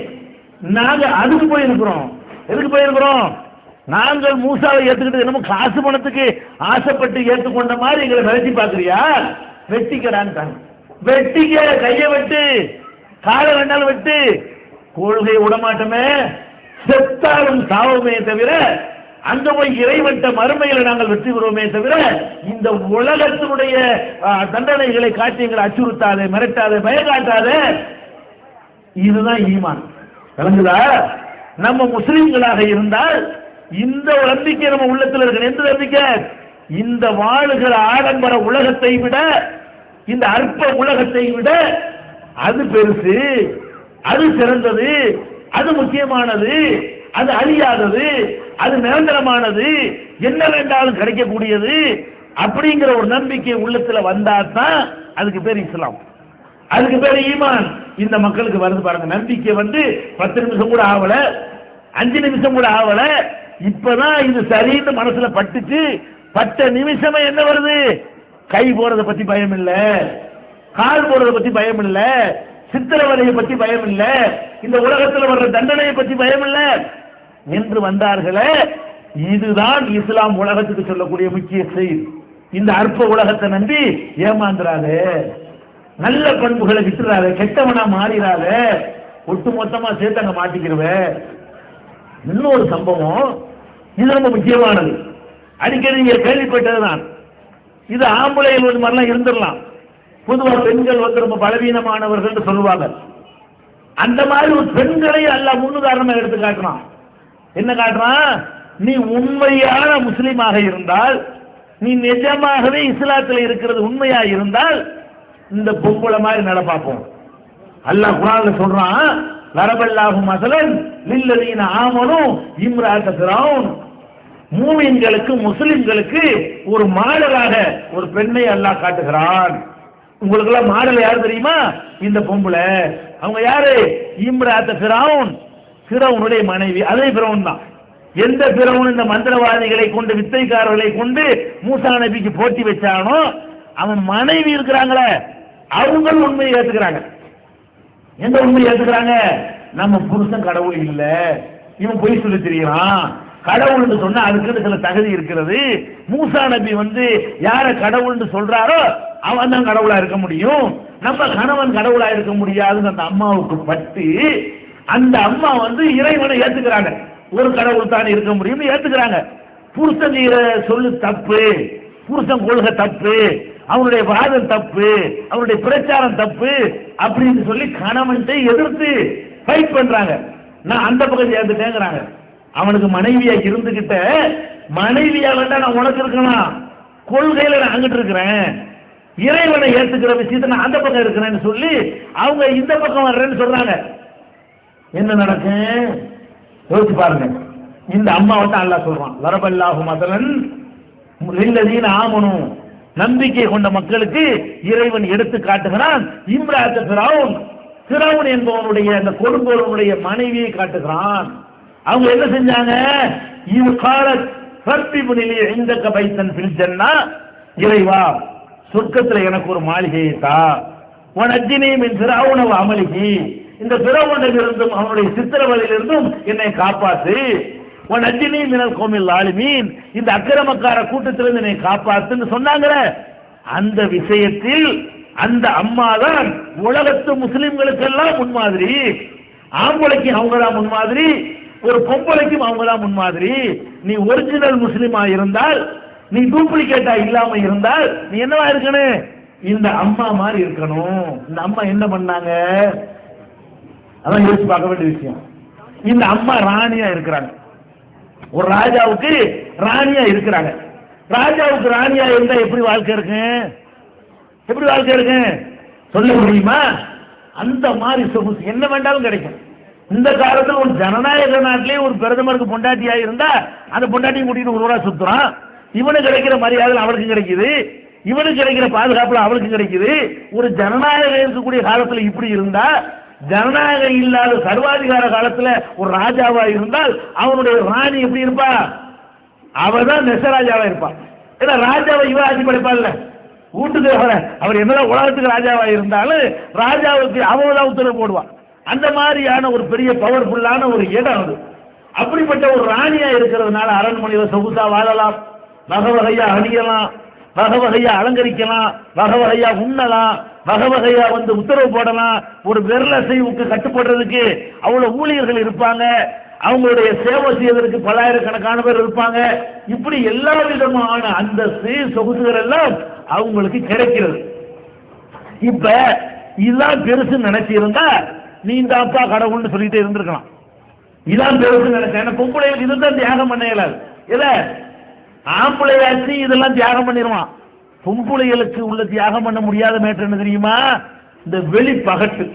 நாங்க அதுக்கு போயிருக்கிறோம். எதுக்கு போயிருக்கிறோம்? நாங்கள் மூசாவை ஏத்துக்கிட்டு என்னமோ காசு பணத்துக்கு ஆசைப்பட்டு ஏற்றுக்கொண்ட மாதிரி எங்களை விரட்டி பாக்குறியா? வெட்டிக்கிறாங்க. வெட்டிக்க, கைய வெட்டு, காலை வேண்டாலும் வெட்டு, கொள்கை விடமாட்டோமே, செத்தாலும் சாவமே தவிர அங்க போய் இறைவட்ட மறுமையில நாங்கள் வெற்றி பெறுவோமே தவிர இந்த உலகத்தினுடைய தண்டனைகளை காட்டி எங்களை அச்சுறுத்தாதே, மிரட்டாதே, பயங்காட்டாதே. இதுதான் ஈமான். விளங்குதா? நம்ம முஸ்லிம்களாக இருந்தால் இந்த நம்பிக்கை நம்ம உள்ளத்தில் இருக்கு. எந்த நம்பிக்கை? இந்த வாழுகிற ஆடம்பர உலகத்தை விட, இந்த அற்ப உலகத்தை விட அது பெருசு, அது சிறந்தது, அது முக்கியமானது, அது அழியாதது, அது நிரந்தரமானது, என்ன வேண்டாலும் கிடைக்கக்கூடியது அப்படிங்கிற ஒரு நம்பிக்கை உள்ளத்துல வந்தாதான் அதுக்கு பேர் இஸ்லாம், அதுக்கு பேர் ஈமான். இந்த மக்களுக்கு வருது பாருங்க. நம்பிக்கை 10 நிமிஷம் கூட ஆகல, 5 நிமிஷம் கூட ஆகல, இப்பதான் இது சரின்னு மனசுல பட்டுச்சு. 10 நிமிஷமே என்ன வருது? கை போறதை பத்தி பயம் இல்ல, கால் போறதை பத்தி பயம் இல்ல, சித்திரவதையை பத்தி பயம் இல்ல, இந்த உலகத்தில் வர்ற தண்டனையை பத்தி பயம் இல்ல என்று வந்தார்களே. இதுதான் இஸ்லாம் உலகத்துக்கு சொல்லக்கூடிய முக்கிய செய்தி. இந்த அற்ப உலகத்தை நம்பி ஏமாந்துறாரு, நல்ல பண்புகளை விட்டுறாரு, கெட்டவனா மாறிறாத, ஒட்டு மொத்தமா சேர்த்து அங்க மாட்டிக்கிறவ. இன்னொரு சம்பவம், இது ரொம்ப முக்கியமானது, அடிக்கடி நீங்க கேள்விப்பட்டதுதான். இது ஆம்பளைகள் மாதிரிலாம் இருந்துடலாம். பொதுவாக பெண்கள் ரொம்ப பலவீனமானவர்கள் சொல்லுவாங்க. அந்த மாதிரி ஒரு பெண்களை அல்லாஹ் முன்னுதாரணமா எடுத்து காட்டுறான். என்ன காட்டுறான்? நீ உண்மையான முஸ்லீமாக இருந்தால், நீ நிஜமாகவே இஸ்லாத்தில் இருக்கிறது உண்மையா இருந்தால் இந்த பொம்பளை மாதிரி நடப்பாப்போம். அல்லாஹ் குர்ஆன்ல சொல்றான், லரபல்லாஹு மஸலன் லில்லதீன ஆமனு இம்ராஅத் ஃபிரௌன். மூமின்களுக்கு, முஸ்லிம்களுக்கு ஒரு மாடலாக ஒரு பெண்ணை அல்லாஹ் காட்டுகிறான். உங்களுக்கு எல்லாம் மாடல் யாரு தெரியுமா? இந்த பொம்பளை. அவங்க யாரு? இம்ராத்த ஃபிரௌன், ஃபிரௌனுடைய மனைவி. அதே ஃபிரௌன் தான். எந்த ஃபிரௌன் இந்த மந்திரவாதிகளை கொண்டு வித்தைக்காரர்களை கொண்டு மூசா நபிக்கு போட்டி வச்சானோ அவன் மனைவி இருக்கிறாங்களே அவங்க உண்மையை ஏத்துக்கிறாங்க. எந்த உண்மையை ஏத்துக்கிறாங்க? நம்ம புருஷன் கடவுள் இல்ல, இவன் பொய் சொல்லி தெரியுறான். கடவுள் சொன்னா அதுக்கு சில தகுதி இருக்கிறது. மூசா நபி யார கடவுள் சொல்றாரோ அவன் தான் கடவுளா இருக்க முடியும், நம்ம கணவன் கடவுளா இருக்க முடியாதுன்னு அந்த அம்மாவுக்கு பட்டு அந்த அம்மா இறைவனை ஏத்துக்கிறாங்க. ஒரு கடவுள் தான் இருக்க முடியும் ஏத்துக்கிறாங்க. புருஷன் சொல்லு தப்பு, புருஷன் கொள்கை தப்பு, அவனுடைய வாதம் தப்பு, அவனுடைய பிரச்சாரம் தப்பு அப்படின்னு சொல்லி கணவன்கிட்ட எதிர்த்து ஃபைட் பண்றாங்க. நான் அந்த பக்கம் சேர்ந்துட்டேங்கிறாங்க. அவனுக்கு மனைவியா இருந்துகிட்ட மனைவியா வேண்டாம் நான் உனக்கு இருக்கணும், கொள்கையில நான் அங்கிட்டு இருக்கிறேன், இறைவனை ஏத்துக்கிற விஷயத்த நான் அந்த பக்கம் இருக்கிறேன்னு சொல்லி அவங்க இந்த பக்கம் வர்றேன்னு சொல்றாங்க. என்ன நடக்கும் யோசிச்சு பாருங்க. இந்த அம்மாவை அல்லாஹ் சொல்றான், லரபல்லாஹு மதலன் லில்லதீன ஆமனு, நம்பிக்கை கொண்ட மக்களுக்கு இறைவன் எடுத்து காட்டுகிறான். இம்ராத்த ஃபிரௌன், ஃபிரௌன் என்பவனுடைய அந்த கொடுங்கோலனுடைய மனைவியை காட்டுகிறான். அவங்க என்ன செஞ்சாங்க? இது காலத் ஃபர்பிபுனிலி இந்தக பைத்தன் ஃபில் ஜன்னா, இறைவா சொர்க்கத்தில் எனக்கு ஒரு மாளிகையை தா, வனஜ்ஜினி மின் ஃபிரௌன வ அமலிஹி, இந்த ஃபிரௌனிலிருந்தும் அவனுடைய சித்திரவதையிலிருந்தும் என்னை காப்பாத்து, வனஜ்ஜினி மினல் கௌமில் ஸாலிமீன், இந்த அக்கிரமக்கார கூட்டத்திலிருந்து என்னை காப்பாத்துன்னு சொன்னாங்களே. அந்த விஷயத்தில் அந்த அம்மா தான் உலகத்து முஸ்லிம்களுக்கெல்லாம் முன்மாதிரி. ஆம்பளைக்கு அவங்க தான் முன்மாதிரி, ஒரு பொம்பளைக்கும் அவங்க தான் முன்மாதிரி. நீ ஒரிஜினல் முஸ்லிமா இருந்தால், நீ டூப்ளிகேட்டா இல்லாம இருந்தால் நீ என்னவா இருக்கணும்? இந்த அம்மா மாதிரி இருக்கணும். இந்த அம்மா என்ன பண்ணாங்க? அதான் யோசிச்சு பார்க்க வேண்டிய விஷயம். இந்த அம்மா ராணியா இருக்கிறாங்க, ஒரு ராஜாவுக்கு ராணியா இருக்கிறாங்க. ராஜாவுக்கு ராணியா இருந்தா எப்படி வாழ்க்கை இருக்கு? எப்படி வாழ்க்கை இருக்கு சொல்ல முடியுமா? அந்த மாதிரி சொகுசு என்ன வேண்டாலும் கிடைக்கும். இந்த காலத்தில் ஒரு ஜனநாயக நாட்டிலே ஒரு பிரதமருக்கு பொண்டாட்டியா இருந்தா அந்த பொண்டாட்டியை கூட்டிட்டு ஒரு ஊரா சுத்துறான். இவனுக்கு கிடைக்கிற மரியாதை அவளுக்கு கிடைக்குது, இவனுக்கு கிடைக்கிற பாதுகாப்புல அவளுக்கு கிடைக்குது. ஒரு ஜனநாயகம் இருக்கக்கூடிய காலத்துல இப்படி இருந்தா, ஜனநாயகம் இல்லாத சர்வாதிகார காலத்துல ஒரு ராஜாவா இருந்தால் அவனுடைய ராணி எப்படி இருப்பா? அவதான் நெசராஜாவா இருப்பா. ஏன்னா ராஜாவை இவ ஆட்சி படைப்பாள்ல வீட்டுக்கு அவர் என்னதான் உலகத்துக்கு ராஜாவா இருந்தாலும் ராஜாவுக்கு அவதான் உத்தரவு போடுவான். அந்த மாதிரியான ஒரு பெரிய பவர்ஃபுல்லான ஒரு இடம் அது. அப்படிப்பட்ட ஒரு ராணியா இருக்கிறதுனால அரண்மனையில் சொகுசா வாழலாம், வகை வகையா அணியலாம், வகை வகையா அலங்கரிக்கலாம், வகை வகையா உண்ணலாம், வகை வகையா உத்தரவு போடலாம். ஒரு விரலசைவுக்கு கட்டுப்படுறதுக்கு அவ்வளவு ஊழியர்கள் இருப்பாங்க, அவங்களுடைய சேவை செய்வதற்கு பல்லாயிரக்கணக்கான பேர் இருப்பாங்க. இப்படி எல்லா விதமான அந்த சொகுசுகள் எல்லாம் அவங்களுக்கு கிடைக்கிறது. இப்ப இதெல்லாம் பெருசு நினைச்சிருந்தா நீ இந்த அப்பா கடவுள்னு சொல்லிட்டே இருந்திருக்கலாம். இதான் பெருசு நினைச்சேன். பொம்பளைகளுக்கு இதுதான் தியாகம் பண்ண இயலாது. இல்ல ஆம்பளையாச்சு இதெல்லாம் தியாகம் பண்ணிடுவான். பொம்பளைகளுக்கு உள்ள தியாகம் பண்ண முடியாத மேட்டர் என்ன தெரியுமா? இந்த வெளி பகட்டு.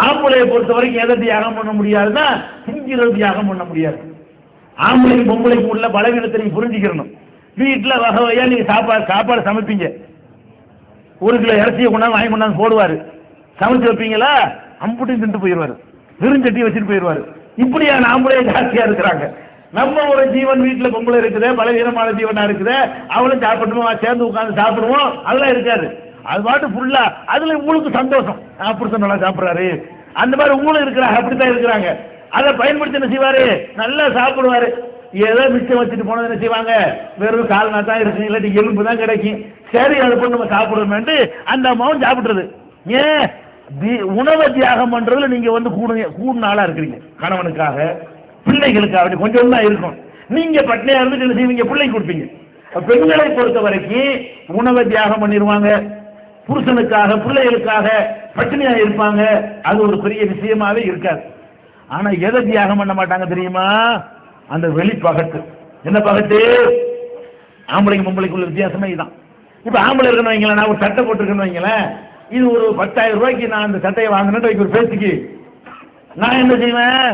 ஆம்பளையை பொறுத்த வரைக்கும் எதை தியாகம் பண்ண முடியாதுன்னா திங்கிறது தியாகம் பண்ண முடியாது. ஆம்பளைக்கு பொம்பளைக்கு உள்ள பலவீனத்தை நீங்க புரிஞ்சுக்கிறணும். வீட்டில் வகை வகையா நீங்க சாப்பாடு சமைப்பீங்க. ஒரு கிலோ இறைச்சியை கொண்டாந்து வாங்கி கொண்டாந்து போடுவாரு, சமைச்சு வைப்பீங்களா? அம்புட்டையும் திண்டு போயிடுவாரு, விருஞ்சட்டி வச்சுட்டு போயிடுவாரு. இப்படியான ஆம்பளைய ஜாஸ்தியா இருக்கிறாங்க. நம்ம ஒரு ஜீவன் வீட்டில் பொம்பளை இருக்குது, பலவீனமான ஜீவனா இருக்குது, அவளும் சாப்பிடணும், சேர்ந்து உட்காந்து சாப்பிடுவோம், அதெல்லாம் இருக்காது. அது பாட்டு ஃபுல்லா அதுல உங்களுக்கு சந்தோஷம், புருஷன் நல்லா சாப்பிட்றாரு, அந்த மாதிரி உங்களுக்கு இருக்கிறாங்க. அப்படித்தான் இருக்கிறாங்க. அதை பயன்படுத்தி என்ன செய்வாரு? நல்லா சாப்பிடுவாரு. ஏதோ மிச்சம் வச்சுட்டு போனது என்ன செய்வாங்க? வெறும் கால்னா தான் இருக்கு, இல்லாட்டி எலும்பு தான் கிடைக்கும். சரி அதை போட்டு நம்ம சாப்பிடுறோம்ட்டு அந்த அம்மாவும் சாப்பிடுறது. ஏன் உணவை தியாகம் பண்றதுல நீங்க கூடுன ஆளா இருக்கிறீங்க. கணவனுக்காக, பிள்ளைகளுக்காக கொஞ்சம் தான் இருக்கும். நீங்க பட்னியா இருந்து என்ன செய்வீங்க? பிள்ளைக்கு கொடுப்பீங்க. பெண்களை பொறுத்த வரைக்கும் உணவை தியாகம் பண்ணிடுவாங்க, புருஷனுக்காக பிள்ளைகளுக்காக பட்டினியா இருப்பாங்க. அது ஒரு பெரிய விஷயமாவே இருக்காது. ஆனா எதை தியாகம் பண்ண மாட்டாங்க தெரியுமா? அந்த வெளிப்பகட்டு. என்ன பகட்டு? ஆம்பளைக்கு பொம்பளைக்குள்ள வித்தியாசமே இதுதான். இப்ப ஆம்பளை இருக்கணும் வைங்களேன், நான் ஒரு சட்டை போட்டுருக்கேன்னு வைங்களேன், இது ஒரு 10,000 ரூபாய்க்கு நான் அந்த சட்டையை வாங்கினேன் ஒரு பேச்சுக்கு, நான் என்ன செய்வேன்?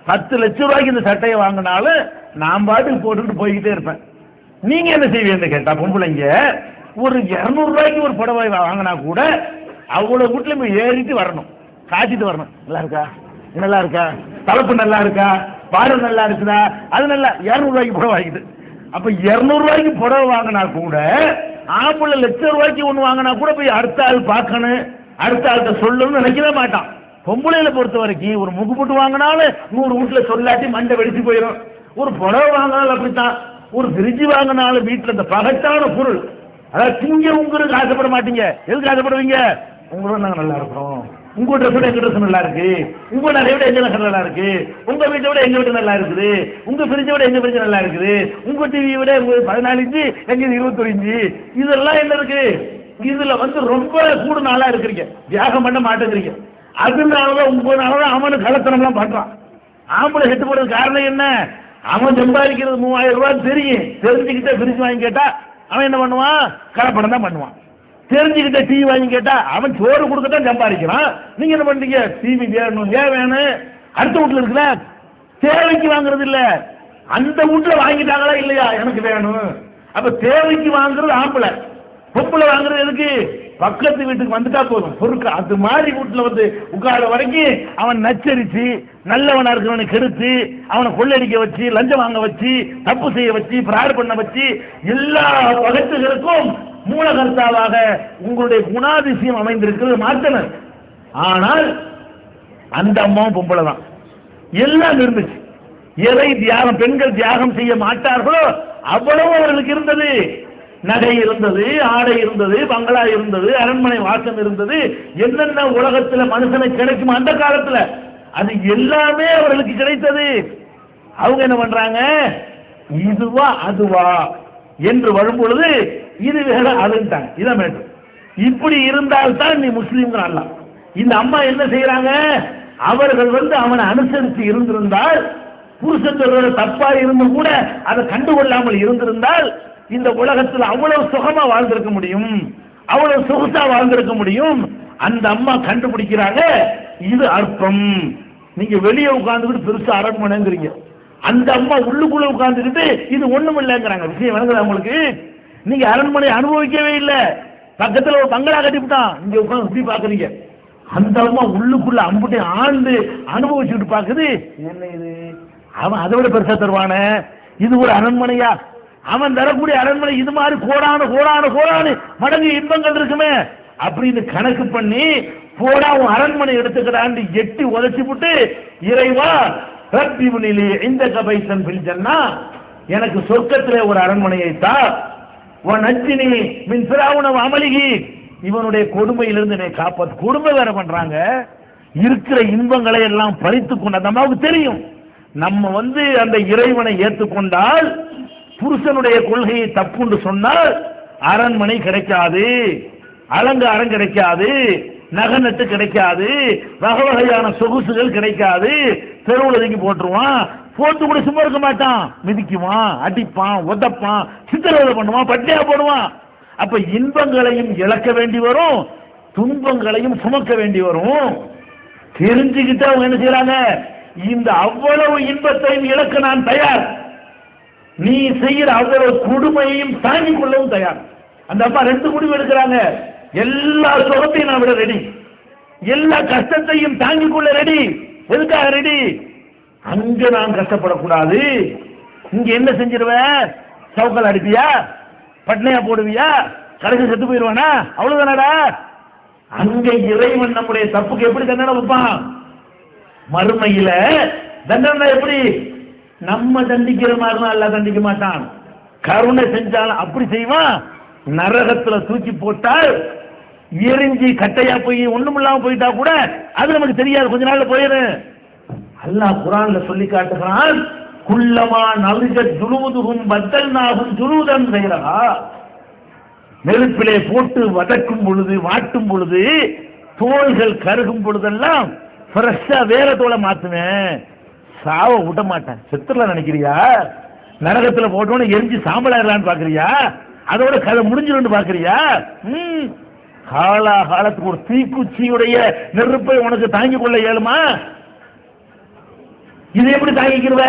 10 லட்சம் ரூபாய்க்கு இந்த சட்டையை வாங்கினாலும் நான் பாட்டுக்கு போட்டுக்கிட்டு போய்கிட்டே இருப்பேன். நீங்க என்ன செய்வீங்க கேட்டா, பொம்பளைங்க ஒரு 200 ரூபாய்க்கு ஒரு புடவை வாங்கினா கூட அவ்வளவு வீட்டுல போய் ஏறிட்டு வரணும், காட்டிட்டு வரணும். நல்லா இருக்கா, நல்லா இருக்கா, தலைப்பு நல்லா இருக்கா, பாடம் நல்லா இருக்குதா, அது நல்லா 200 ரூபாய்க்கு புடவை வாங்கிட்டு. அப்ப 200 ரூபாய்க்கு புடவை வாங்கினா கூட ஆம்பளை லட்சம் ரூபாய்க்கு ஒண்ணு வாங்கினா கூட போய் அடுத்த ஆள் பார்க்கணும், அடுத்த ஆள்கிட்ட சொல்லணும்னு நினைக்கவே மாட்டான். பொம்பளையில பொறுத்த வரைக்கும் ஒரு முகு போட்டு வாங்கினாலும் 100 வீட்டுல சொல்லாட்டி மண்டை வெடிச்சு போயிடும். ஒரு புடவை வாங்கினாலும் அப்படித்தான், ஒரு பிரிட்ஜ் வாங்கினாலும் வீட்டுல இந்த பகட்டான பொருள், அதாவது திங்க உங்களுக்கு ஆசைப்பட மாட்டீங்க. எதுக்கு ஆசைப்படுவீங்க? உங்களோட நாங்க நல்லா இருக்கிறோம், உங்க ட்ரெஸ் விட எங்க ட்ரெஸ் நல்லா இருக்கு, உங்க நகை விட எங்க நகை நல்லா இருக்கு, உங்க வீட்டை விட எங்க வீட்டு நல்லா இருக்குது, உங்க ஃப்ரிட்ஜை விட எங்க ஃப்ரிட்ஜ் நல்லா இருக்குது, உங்க டிவியை விட உங்க 14 இன்ச்சு எங்க 21 இன்ச்சு. இதெல்லாம் என்ன இருக்கு? இதுல ரொம்ப கூடு நாளா இருக்கிறீங்க, தியாகம் பண்ண மாட்டேங்கிறீங்க. அதனாலதான் உங்களாலதான் அவனு கலத்தனம்லாம் பண்றான். ஆம்பளை செட்டு போடுறது காரணம் என்ன? அவன் சம்பாதிக்கிறது 3000 ரூபாய் தெரியும், தெரிஞ்சுக்கிட்டே ஃப்ரிட்ஜ் வாங்கி கேட்டா அவன் என்ன பண்ணுவான்? கலப்படம் தான் பண்ணுவான். தெரிஞ்சுக்கிட்ட டிவி வாங்கி கேட்டா அவன் சோறு கொடுக்கத்தான் சம்பாதிக்கிறான். நீங்க என்ன பண்றீங்க? டிவி வேணும், ஏன் வேணும்? அடுத்த வீட்டுல இருக்குல்ல, தேவைக்கு வாங்குறது இல்ல, அந்த வீட்டுல வாங்கிட்டாங்களா இல்லையா எனக்கு வேணும். அப்ப தேவைக்கு வாங்குறது ஆம்பளை, பொம்பளை வாங்குறது எதுக்கு? பக்கத்து வீட்டுக்கு வந்துட்டா போதும் பொறுக்க. அது மாதிரி வீட்டுல உட்கார வரைக்கும் அவன் நச்சரிச்சு நல்லவனா இருக்கிறவனை கெடுத்து அவனை கொள்ளடிக்க வச்சு லஞ்சம் வாங்க வச்சு தப்பு செய்ய வச்சு பிராட் பண்ண வச்சு எல்லா பகத்துகளுக்கும் மூலகர்த்தாவாக உங்களுடைய குணாதிசயம் அமைந்திருக்கிறது மாற்றணும். ஆனால் அந்த அம்மாவும் பொம்பளை தான், எல்லாம் இருந்துச்சு. எதை தியாகம் பெண்கள் தியாகம் செய்ய மாட்டார்களோ அவ்வளவு அவர்களுக்கு இருந்தது. நகை இருந்தது, ஆடை இருந்தது, பங்களா இருந்தது, அரண்மனை வாசம் இருந்தது, என்னென்ன உலகத்தில் மனுஷனுக்கு கிடைக்கும் அந்த காலத்தில் அது எல்லாமே அவர்களுக்கு கிடைத்தது. அவங்க என்ன பண்றாங்க? இதுவா அதுவா என்று வரும்பொழுது இது வேற அதுட்டாங்க. இதான் வேண்டும். இப்படி இருந்தால்தான் நீ முஸ்லீம்கள் அல்ல. இந்த அம்மா என்ன செய்யறாங்க? அவர்கள் அவனை அனுசரித்து இருந்திருந்தால், புருஷத்தோட தப்பா இருந்து கூட அதை கண்டுகொள்ளாமல் இருந்திருந்தால் இந்த உலகத்தில் அவ்வளவு சுகமா வாழ்ந்திருக்க முடியும், அவ்வளவு சொகுசா வாழ்ந்திருக்க முடியும். அந்த அம்மா கண்டுபிடிக்கிறாங்க இது அற்பம். நீங்க வெளியே உட்கார்ந்துக்கிட்டு பெருசா அரண்மனைங்கிறீங்க, அந்த அம்மா உள்ளுக்குள்ள உட்கார்ந்துக்கிட்டு இது ஒண்ணும் இல்லைங்கிறாங்க. விஷயம் வணங்குது உங்களுக்கு. நீங்க அரண்மனை அனுபவிக்கவே இல்லை, பக்கத்துல ஒரு பங்களா கட்டிவிட்டான், இங்க உட்காந்து இப்படி பாக்குறீங்க. அந்த அம்மா உள்ளுக்குள்ள அம்புட்டை ஆண்டு அனுபவிச்சுட்டு பாக்குது. என்ன இது? அவன் அதை விட பெருசா தருவான, இது ஒரு அரண்மனையா? அவன் தரக்கூடிய அரண்மனை இது மாதிரி கோடான கோடான கோடான மடங்கு இன்பங்கள் இருக்குமே அப்படின்னு கணக்கு பண்ணி போடா உன் அரண்மனை எடுத்துக்கிறான்னு எட்டி உதச்சி விட்டு, இறைவா ரப்பிபுனிலி இந்த கபைசன் பில்ஜன்னா, எனக்கு சொர்க்கத்திலே ஒரு அரண்மனையை தா, உன் நச்சினி மின் பிராவுணவ அமலிகி, இவனுடைய கொடுமையிலிருந்து என்னை காப்பாத்து. கொடுமை வேற பண்றாங்க. இருக்கிற இன்பங்களை எல்லாம் பறித்து கொண்ட அந்த அம்மாவுக்கு தெரியும், நம்ம அந்த இறைவனை ஏற்றுக்கொண்டால் புருஷனுடைய கொள்கையை தப்புன்னு சொன்னால் அரண்மனை கிடைக்காது, அலங்காரம் கிடைக்காது, நகநட்டு கிடைக்காது, வகை வகையான சொகுசுகள் கிடைக்காது. தெருவுலதைக்கு போட்டுருவான், போட்டு கூட சும்மா இருக்க மாட்டான், மிதிக்குவான், அடிப்பான், உதப்பான், சித்திரவதை பண்ணுவான், பட்டியா போடுவான். அப்ப இன்பங்களையும் இழக்க வேண்டி வரும், துன்பங்களையும் சுமக்க வேண்டி வரும். தெரிஞ்சுக்கிட்டு அவங்க என்ன செய்யறாங்க? இந்த அவ்வளவு இன்பத்தையும் இழக்க நான் தயார், நீ செய்யற அவ்வளவு கொடுமையையும் தாங்கிக் கொள்ளவும் தயார். அந்த அம்மா 2 முடிவு எடுக்கிறாங்க. எல்லா சுகத்தையும் நான் விட ரெடி, எல்லா கஷ்டத்தையும் தாங்கிக் கொள்ள ரெடி. எதுக்காக ரெடி? அங்க நான் கஷ்டப்படக்கூடாது. இங்க என்ன செஞ்சிருவ? சவுக்கல் அடிப்பியா, பட்னையா போடுவியா, கடைசி செத்து போயிடுவானா? அவ்வளவுதானடா. அங்க இறைவன் நம்முடைய தப்புக்கு எப்படி தண்டனை வைப்பான்? மறுமையில தண்டனை எப்படி? நம்ம தண்டிக்கிற மாதிரி அல்ல தண்டிக்க மாட்டான். கருணை செஞ்சாலும் அப்படி செய்வான். நரகத்துல தூக்கி போட்டால் எரிஞ்சி கட்டையா போய் ஒண்ணும் இல்லாம போயிட்டா கூட அது நமக்கு தெரியாது, கொஞ்ச நாள்ல போயிடும். அல்லாஹ் குர்ஆன்ல சொல்லி காட்டுகிறான், குல்லமா நலிஜத் ஜுலூதுஹும் பத்தல்நாஹும் ஜுலூதன் கைரஹா. நெருப்பிலே போட்டு வதக்கும் பொழுது, வாட்டும் பொழுது, தோள்கள் கருகும் பொழுதெல்லாம் ஃப்ரெஷ்ஷா வேற தோலை மாத்துவேன், சாவ விட மாட்டேன். செத்துல நினைக்கிறியா? நரகத்துல போட்டோன்னு எரிஞ்சு சாம்பலாயிரலான்னு பாக்குறியா? அதோட கதை முடிஞ்சிடும் பாக்குறியா? காலா காலத்துக்கு ஒரு தீக்குச்சியுடைய நெருப்பை உனக்கு தாங்கிக் கொள்ள இயலுமா? இது எப்படி தாங்கிக்கிறவ?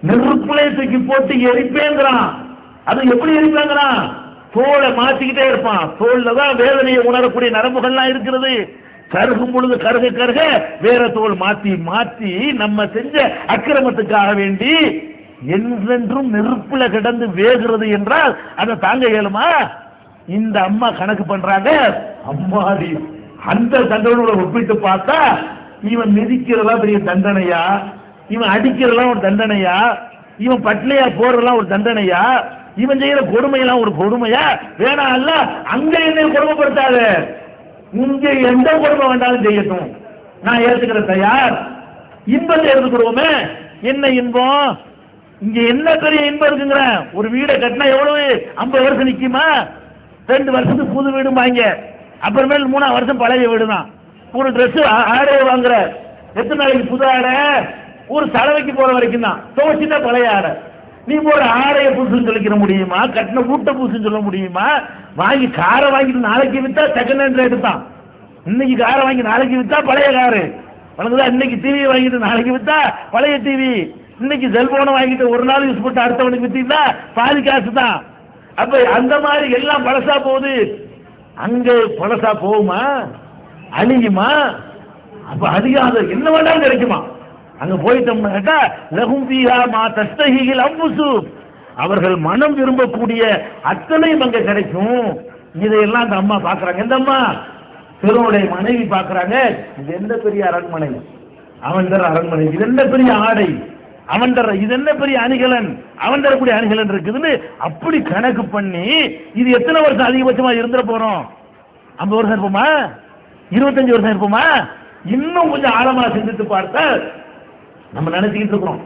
நெருப்புலே தூக்கி போட்டு எரிப்பேங்கிறான். அது எப்படி எரிப்பாங்கிறான்? தோலை மாத்திக்கிட்டே இருப்பான். தோல்ல தான் வேதனையை உணரக்கூடிய நரம்புகள்லாம் இருக்கிறது. கருகும் பொழுது கருக கருக வேற தோல் மாத்தி மாத்தி நம்ம செஞ்ச அக்கிரமத்துக்காக வேண்டி என்றென்றும் நெருப்புல கிடந்து வேகிறது என்றால் அதை தாங்க இயலுமா? இந்த அம்மா கணக்கு பண்றாங்க. அம்மாடி, அந்த தண்டனோட ஒப்பிட்டு பார்த்தா இவன் மிதிக்கிறதெல்லாம் பெரிய தண்டனையா, இவன் அடிக்கிறதெல்லாம் ஒரு தண்டனையா, இவன் பட்லையா போறதெல்லாம் ஒரு தண்டனையா, இவன் செய்யற கொடுமையெல்லாம் ஒரு கொடுமையா? வேணாம், அல்ல அங்க என்ன கொடுமைப்படுத்தாத, இங்க எந்த கொடுமை வேண்டாலும் செய்யட்டும், நான் ஏத்துக்கிற தயார். இன்பத்தை எடுத்துக்கிறோமே, என்ன இன்பம்? இங்க என்ன பெரிய இன்பம் இருக்குங்கிற? ஒரு வீடை கட்டினா எவ்வளவு 50 வருஷம் நிக்குமா? 2 வருஷத்துக்கு புது வீடு வாங்க, அப்புறமேல் 3 வருஷம் பழைய வீடு தான். ஒரு ட்ரெஸ் ஆடை வாங்குற, எத்தனை நாளைக்கு புது ஆடை? ஒரு சலவைக்கு போற வரைக்கும் தான், துவச்சிட்டா பழைய ஆடை. நீ போற ஆடையை புதுசுன்னு சொல்லிக்கிற முடியுமா? கட்டின வீட்டை புதுசுன்னு சொல்ல முடியுமா? வாங்கி காரை வாங்கிட்டு நாளைக்கு வித்தா செகண்ட் ஹேண்ட் ரேட்டு தான். இன்னைக்கு காரை வாங்கி நாளைக்கு வித்தா பழைய காரு வழங்குதா? இன்னைக்கு டிவி வாங்கிட்டு நாளைக்கு வித்தா பழைய டிவி. இன்னைக்கு செல்போனை வாங்கிட்டு ஒரு நாள் யூஸ் பண்ணிட்டு அடுத்தவனுக்கு வித்தீங்கன்னா பாதி காசு தான். அப்ப அந்த மாதிரி எல்லாம் பழசா போகுது. அங்க பழசா போகுமா? அழியுமா? அப்ப அதிகாத என்ன வேண்டாலும் கிடைக்குமா? அங்க போயிட்டோம்னா கேட்டா லகும் ஃபீஹா மா தஸ்தஹில் அன்ஃபுசு, அவர்கள் மனம் விரும்பக்கூடிய அத்தனையும் அங்க கிடைக்கும். இதையெல்லாம் அந்த அம்மா பாக்குறாங்க. எந்த அம்மா? பெருவுடைய மனைவி பாக்குறாங்க. இது என்ன பெரிய அரண்மனை, அவன் தர அரண்மனை, இது என்ன பெரிய ஆடை, அவன் தர, இது என்ன பெரிய அணிகலன், அவன் தரக்கூடிய அணிகலன் இருக்குதுன்னு அப்படி கணக்கு பண்ணி இது எத்தனை வருஷம் அதிகபட்சமா இருந்துட போறோம்? 50 வருஷம் இருப்போமா? 25 வருஷம் இருப்போமா? இன்னும் கொஞ்சம் ஆழமா சிந்தித்து பார்த்தா நம்ம நினைச்சுக்கிட்டு இருக்கிறோம்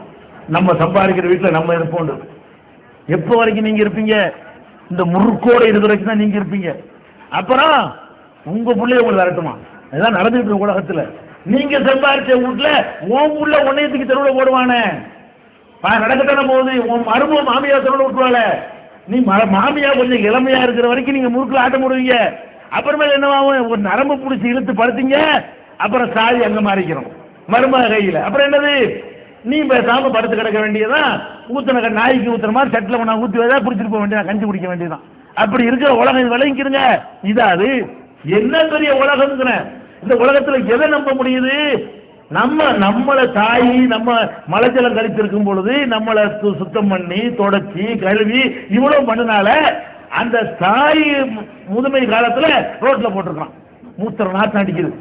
நம்ம சம்பாதிக்கிற வீட்டில் நம்ம இருப்போம். எப்போ வரைக்கும் நீங்க இருப்பீங்க? இந்த முறுக்கோட இருக்கிற வரைக்கும் தான் நீங்க இருப்பீங்க. அப்புறம் உங்க பிள்ளைய உங்களுக்கு வரட்டுமா? அதுதான் நடந்துட்டு இருக்க உலகத்துல. நீங்க சம்பாதிச்ச வீட்டுல உன் புள்ள உன்னையத்துக்கு தெருவில் போடுவானே, நடக்கத்தானே போகுது. உன் மருமக மாமியார் தெருவில் விட்டுருவாள. நீ மாமியா கொஞ்சம் இளமையா இருக்கிற வரைக்கும் நீங்க முறுக்குல ஆட்டம் போடுவீங்க. அப்புறமேல என்னவாகும்? ஒரு நரம்பு பிடிச்சி இழுத்து படுத்தீங்க, அப்புறம் சாதி அங்க மாறிக்கிறோம் மருமக கையில. அப்புறம் என்னது? நீ பேசாம படுத்து கிடக்க வேண்டியதான். ஊத்துன நாய்க்கு ஊத்துற மாதிரி சட்டில் நான் ஊற்றி வந்தா குடிச்சிட்டு போக வேண்டியதான், கஞ்சி குடிக்க வேண்டியதான். அப்படி இருக்கிற உலகம் இது விளங்கிக்கிறங்க. இதாது என்ன பெரிய உலகம்ங்கிற? இந்த உலகத்துல எதை நம்ப முடியுது? நம்மளை தாய் நம்ம மலைஜலம் கழித்திருக்கும் பொழுது நம்மளை சுத்தம் பண்ணி தொடச்சி கழுவி இவ்வளவு பண்ணினால அந்த தாய் முதுமை காலத்துல ரோட்ல போட்டிருக்கான். மூத்திர நாசம் அடிக்குது,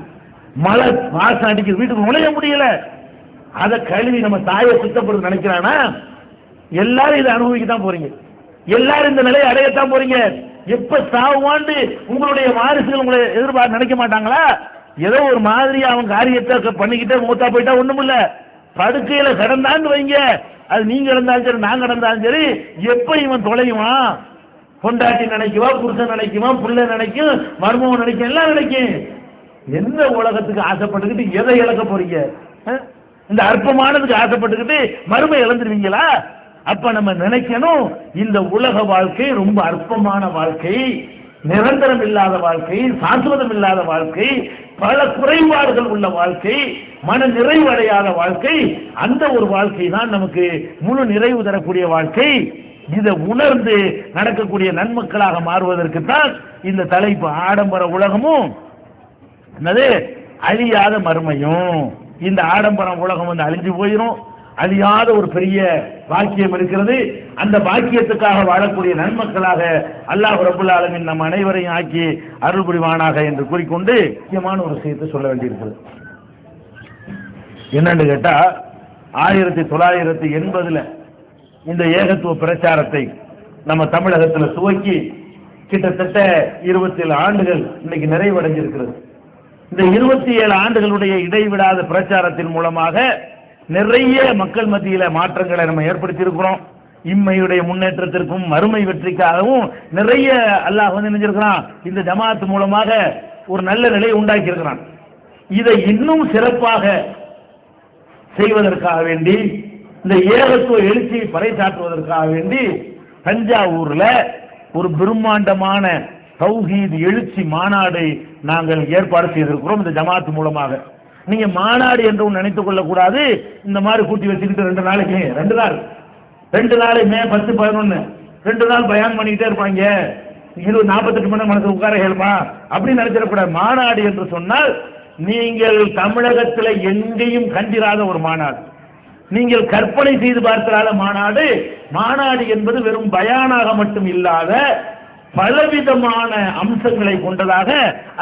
மழை வாசம் அடிக்குது, வீட்டுக்கு நுழைய முடியல. அதை கழுவி நம்ம தாயை சுத்தப்படுத்த நினைக்கிறானா? எல்லாரும் இதை அனுபவிக்கத்தான் போறீங்க, எல்லாரும் இந்த நிலையை அடையத்தான் போறீங்க. எப்ப சாவாண்டு உங்களுடைய வாரிசுகள் உங்களை எதிர்பார்த்து நினைக்க மாட்டாங்களா? ஏதோ ஒரு மாதிரி அவன் காரியத்தை பண்ணிக்கிட்டே மூத்தா போயிட்டா ஒண்ணும் இல்ல, படுக்கையில கிடந்தான்னு வைங்க, அது நீங்க கிடந்தாலும் சரி நான் கிடந்தாலும் சரி, எப்ப இவன் தொலைவான்? பொண்டாட்டி நினைக்குவா, புருஷன் நினைக்குவான், பிள்ளை நினைக்கும், மருமகன் நினைக்கும், எல்லாம் நினைக்கும். எந்த உலகத்துக்கு ஆசைப்பட்டுக்கிட்டு எதை இழக்க போறீங்க? இந்த அற்பமானதுக்கு ஆசைப்பட்டுக்கிட்டு மறுமை இழந்துருவீங்களா? அப்ப நம்ம நினைக்கணும், இந்த உலக வாழ்க்கை ரொம்ப அற்பமான வாழ்க்கை, நிரந்தரம் இல்லாத வாழ்க்கை, சாஸ்வதம் இல்லாத வாழ்க்கை, பல குறைபாடுகள் உள்ள வாழ்க்கை, மன நிறைவடையாத வாழ்க்கை. அந்த ஒரு வாழ்க்கை தான் நமக்கு முழு நிறைவு தரக்கூடிய வாழ்க்கை. இதை உணர்ந்து நடக்கக்கூடிய நன்மக்களாக மாறுவதற்கு தான் இந்த தலைப்பு. ஆடம்பர உலகமும் என்னது அழியாத மறுமையும். இந்த ஆடம்பர உலகம் வந்து அழிஞ்சு போயிடும், அழியாத ஒரு பெரிய பாக்கியம் இருக்கிறது. அந்த பாக்கியத்துக்காக வாழக்கூடிய நன்மக்களாக அல்லாஹ் ரப்பல் ஆலமீன் நம் அனைவரையும் ஆக்கி அருள் புரிவானாக என்று கூறிக்கொண்டு முக்கியமான ஒரு விஷயத்தை சொல்ல வேண்டியிருக்கிறது. என்னன்னு கேட்டா 1980 இந்த ஏகத்துவ பிரச்சாரத்தை நம்ம தமிழகத்தில் துவக்கி கிட்டத்தட்ட 27 ஆண்டுகள் இன்னைக்கு நிறைவடைஞ்சிருக்கிறது. இந்த 27 ஆண்டுகளுடைய இடைவிடாத பிரச்சாரத்தின் மூலமாக நிறைய மக்கள் மத்தியில மாற்றங்களை நம்ம ஏற்படுத்தி இருக்கிறோம். இம்மையுடைய முன்னேற்றத்திற்கும் மறுமை வெற்றிக்காகவும் நிறைய அல்லாஹ் வந்து நினைச்சிருக்கிறான். இந்த ஜமாத் மூலமாக ஒரு நல்ல நிலையை உண்டாக்கி இருக்கிறான். இதை இன்னும் சிறப்பாக செய்வதற்காக வேண்டி, இந்த ஏகத்துவ எழுச்சியை பறைசாற்றுவதற்காக வேண்டி தஞ்சாவூர்ல ஒரு பிரம்மாண்டமான தௌஹீத் எழுச்சி மாநாடு நாங்கள் ஏற்பாடு செய்திருக்கிறோம் இந்த ஜமாத் மூலமாக. நீங்க மாநாடு என்று நினைத்துக் கொள்ளக்கூடாது. இந்த மாதிரி கூட்டி வச்சுக்கிட்டு 2 நாளைக்கு 2 நாள் மே 10, 11 2 நாள் பயான் பண்ணிக்கிட்டே இருப்பாங்க. 48 மணி நேரம் உட்கார இயலுமா அப்படின்னு நினைச்சிடக்கூடாது. மாநாடு என்று சொன்னால் நீங்கள் தமிழகத்தில் எங்கேயும் கண்டிராத ஒரு மாநாடு, நீங்கள் கற்பனை செய்து பார்த்திராத மாநாடு. மாநாடு என்பது வெறும் பயானாக மட்டும் இல்லாத பலவிதமான அம்சங்களை கொண்டதாக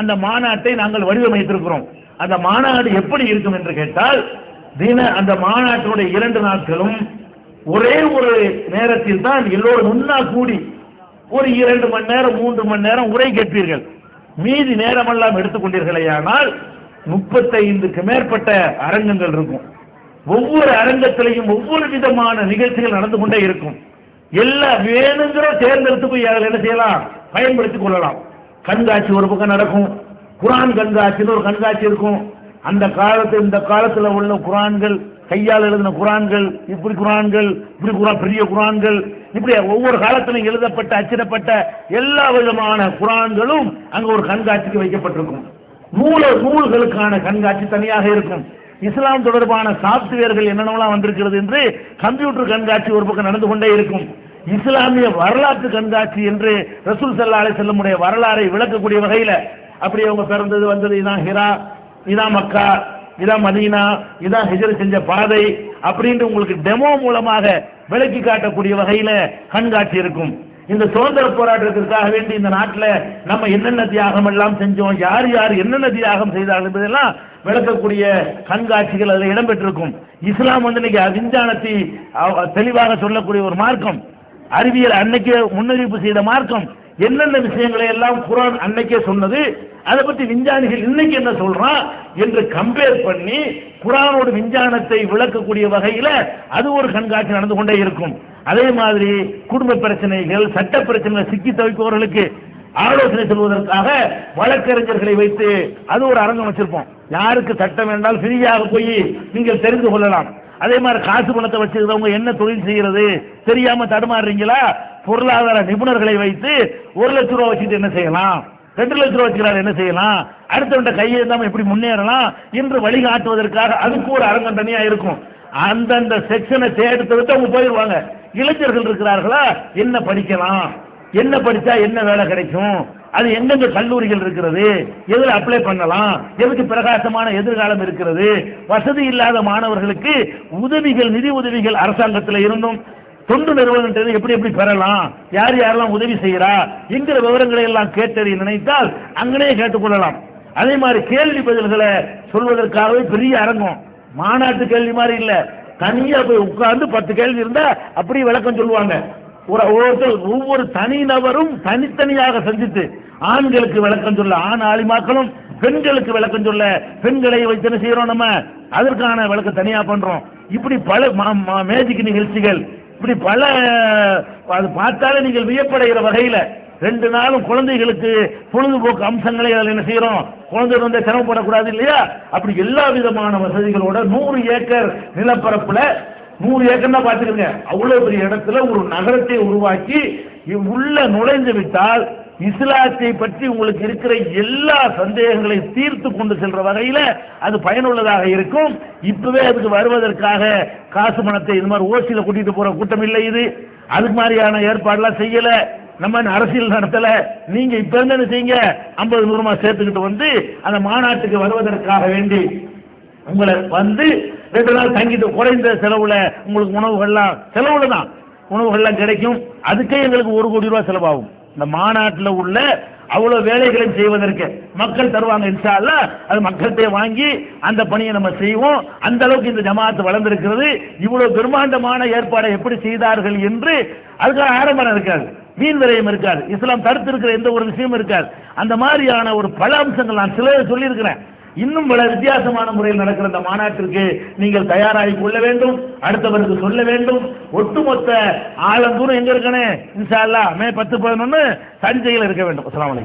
அந்த மாநாட்டை நாங்கள் வடிவமைத்திருக்கிறோம். அந்த மாநாடு எப்படி இருக்கும் என்று கேட்டால், அந்த மாநாட்டினுடைய 2 நாட்களும் ஒரே ஒரு நேரத்தில் தான் எல்லோரும் ஒன்னா கூடி ஒரு 2 மணி நேரம் 3 மணி நேரம் உரை கேட்பீர்கள். மீதி நேரமெல்லாம் எடுத்துக்கொண்டீர்களேயானால் 35க்கு மேற்பட்ட அரங்கங்கள் இருக்கும். ஒவ்வொரு அரங்கத்திலையும் ஒவ்வொரு விதமான நிகழ்ச்சிகள் நடந்து கொண்டே இருக்கும். எல்லாம் வேணுங்கிற தேர்ந்தெடுத்து போய் அதில் என்ன செய்யலாம், பயன்படுத்திக் கொள்ளலாம். கண்காட்சி ஒரு பக்கம் நடக்கும், குரான் கண்காட்சின்னு ஒரு கண்காட்சி இருக்கும். அந்த காலத்தில் இந்த காலத்தில் உள்ள குரான்கள், கையால் எழுதின குரான்கள், இப்படி குரான்கள், இப்படி பெரிய குரான்கள், இப்படி ஒவ்வொரு காலத்திலும் எழுதப்பட்ட அச்சிடப்பட்ட எல்லா விதமான குரான்களும் அங்கு ஒரு கண்காட்சிக்கு வைக்கப்பட்டிருக்கும். நூல்களுக்கான கண்காட்சி தனியாக இருக்கும். இஸ்லாம் தொடர்பான சாப்ட்வேர்கள் என்னென்னலாம் வந்திருக்கிறது என்று கம்ப்யூட்டர் கண்காட்சி ஒரு பக்கம் நடந்து கொண்டே இருக்கும். இஸ்லாமிய வரலாற்று கண்காட்சி என்று ரசூல் ஸல்லல்லாஹு அலைஹி வஸல்லம் வரலாறை விளக்கக்கூடிய வகையில், அப்படி அவங்க பிறந்தது வந்தது, இதான் ஹிரா, இதான் மக்கா, இதான் மதீனா, இதான் ஹிஜ்ரத் செஞ்ச பாதை அப்படின்னு உங்களுக்கு டெமோ மூலமாக விளக்கி காட்டக்கூடிய வகையில் கண்காட்சி இருக்கும். இந்த சுதந்திர போராட்டத்திற்காக வேண்டி இந்த நாட்டில் நம்ம என்னென்ன தியாகம் எல்லாம் செஞ்சோம், யார் யார் என்னென்ன தியாகம் செய்தார்கள் என்பதெல்லாம் விளக்கக்கூடிய கண்காட்சிகள் அதில் இடம்பெற்றிருக்கும். இஸ்லாம் இன்னைக்கு விஞ்ஞானத்தை தெளிவாக சொல்லக்கூடிய ஒரு மார்க்கம், அறிவியல் அன்னைக்கே முன்னறிவிப்பு செய்த மார்க்கம். என்னென்ன விஷயங்களை எல்லாம் குர்ஆன் அன்னைக்கே சொன்னது, அதை பற்றி விஞ்ஞானிகள் இன்னைக்கு என்ன சொல்றான் என்று கம்பேர் பண்ணி குர்ஆனோட விஞ்ஞானத்தை விளக்கக்கூடிய வகையில் அது ஒரு கண்காட்சி நடந்து கொண்டே இருக்கும். அதே மாதிரி குடும்ப பிரச்சனைகள், சட்ட பிரச்சனைகள் சிக்கி தவிப்பவர்களுக்கு ஆலோசனை சொல்வதற்காக வழக்கறிஞர்களை வைத்து அது ஒரு அரங்கம் வச்சிருப்போம். யாருக்கு சட்டம் வேண்டால் ஃப்ரீயாக போய் நீங்கள் தெரிந்து கொள்ளலாம். அதே மாதிரி காசு பணத்தை வச்சிருக்கிறவங்க என்ன தொழில் செய்யறது தெரியாம தடுமாறுறீங்களா, பொருளாதார நிபுணர்களை வைத்து 1 லட்ச ரூபா வச்சுட்டு என்ன செய்யலாம், 2 லட்ச ரூபா வச்சுக்கிறார் என்ன செய்யலாம், அடுத்தவண்ட கையை இருந்தாம எப்படி முன்னேறலாம் என்று வழிகாட்டுவதற்காக அதுக்கு ஒரு அரங்கம் தனியா இருக்கும். அந்தந்த செக்ஷனை தேர்ந்தெடுத்து அவங்க போயிடுவாங்க. இளைஞர்கள் இருக்கிறார்களா, என்ன படிக்கலாம், என்ன படிச்சா என்ன வேலை கிடைக்கும், அது எந்தெந்த கல்லூரிகள் இருக்கிறது, எதில் அப்ளை பண்ணலாம், எதுக்கு பிரகாசமான எதிர்காலம் இருக்கிறது, வசதி இல்லாத மாணவர்களுக்கு உதவிகள், நிதி உதவிகள் அரசாங்கத்தில் இருந்தும், தொண்டு நிறுவனம் எப்படி எப்படி பெறலாம், யார் யாரெல்லாம் உதவி செய்யறா என்கிற விவரங்களை எல்லாம் கேட்டறிய நினைத்தால் அங்கனே கேட்டுக்கொள்ளலாம். அதே மாதிரி கேள்வி பதில்களை சொல்வதற்காகவே பெரிய அரங்கம், மாநாட்டு கேள்வி மாதிரி இல்ல, தனியா போய் உட்கார்ந்து 10 கேள்வி இருந்தா அப்படி விளக்கம் சொல்லுவாங்க. ஒவ்வொரு தனிநபரும் தனித்தனியாக சந்தித்து ஆண்களுக்கு விளக்கம் சொல்ல ஆண் ஆலிமாக்களும், பெண்களுக்கு விளக்கம் சொல்ல பெண்களை வைத்து என்ன செய்யறோம், நம்ம அதற்கான விளக்கம் தனியா பண்றோம். இப்படி பல மேஜிக் நிகழ்ச்சிகள், இப்படி பல, அது பார்த்தாலே நீங்கள் வியப்படைகிற வகையில் 2 நாளும் குழந்தைகளுக்கு பொழுதுபோக்கு அம்சங்களை அதில் என்ன செய்யறோம், குழந்தைகள் வந்து சிரமப்படக்கூடாது இல்லையா, அப்படி எல்லா விதமான வசதிகளோட 100 ஏக்கர் நிலப்பரப்புல, 100 ஏக்கர்னா பார்த்துக்கங்க, அவ்வளவு பெரிய இடத்துல ஒரு நகரத்தை உருவாக்கி உள்ள நுழைந்து விட்டால் இஸ்லாத்தை பற்றி உங்களுக்கு இருக்கிற எல்லா சந்தேகங்களையும் தீர்த்து கொண்டு செல்ற வகையில் அது பயனுள்ளதாக இருக்கும். இப்பவே அதுக்கு வருவதற்காக காசு பணத்தை இந்த மாதிரி ஓசியில கூட்டிட்டு போற கூட்டம் இல்லை, இது அதுக்கு மாதிரியான ஏற்பாடுலாம் செய்யல, நம்ம அரசியல் நடத்தல. நீங்க இப்ப இருந்து என்ன செய்யுங்க, 50-100 சேர்த்துக்கிட்டு வந்து அந்த மாநாட்டுக்கு வருவதற்காக வேண்டி உங்களை வந்து 2 நாள் தங்கிட்டு குறைந்த செலவுல உங்களுக்கு செலவுல தான் உணவுகள்லாம் கிடைக்கும். அதுக்கே எங்களுக்கு 1 கோடி ரூபாய் செலவாகும். இந்த மாநாட்டில் உள்ள அவ்வளவு வேலைகளை செய்வதற்கு மக்கள் தருவாங்க. இன்ஷா அல்லாஹ் அது மக்கள்கிட்ட வாங்கி அந்த பணியை நம்ம செய்வோம். அந்த அளவுக்கு இந்த ஜமாஅத் வளர்ந்திருக்கிறது. இவ்வளவு பிரம்மாண்டமான ஏற்பாடை எப்படி செய்தார்கள் என்று அதுக்காக ஆரம்பம் இருக்காது, வீண் விரயம் இருக்காது, இஸ்லாம் தடுத்து இருக்கிற எந்த ஒரு விஷயமும் இருக்காது. அந்த மாதிரியான ஒரு பல அம்சங்கள் நான் சில சொல்லியிருக்கிறேன். இன்னும் பல வித்தியாசமான முறையில் நடக்கிற இந்த மாநாட்டிற்கு நீங்கள் தயாராகி கொள்ள வேண்டும், அடுத்தவருக்கு சொல்ல வேண்டும். ஒட்டுமொத்த ஆழந்தூரம் எங்க இருக்கணும், இன்ஷா அல்லாஹ் மே 10-11 தஞ்சையில் இருக்க வேண்டும். அஸ்ஸலாமு அலைக்கும்.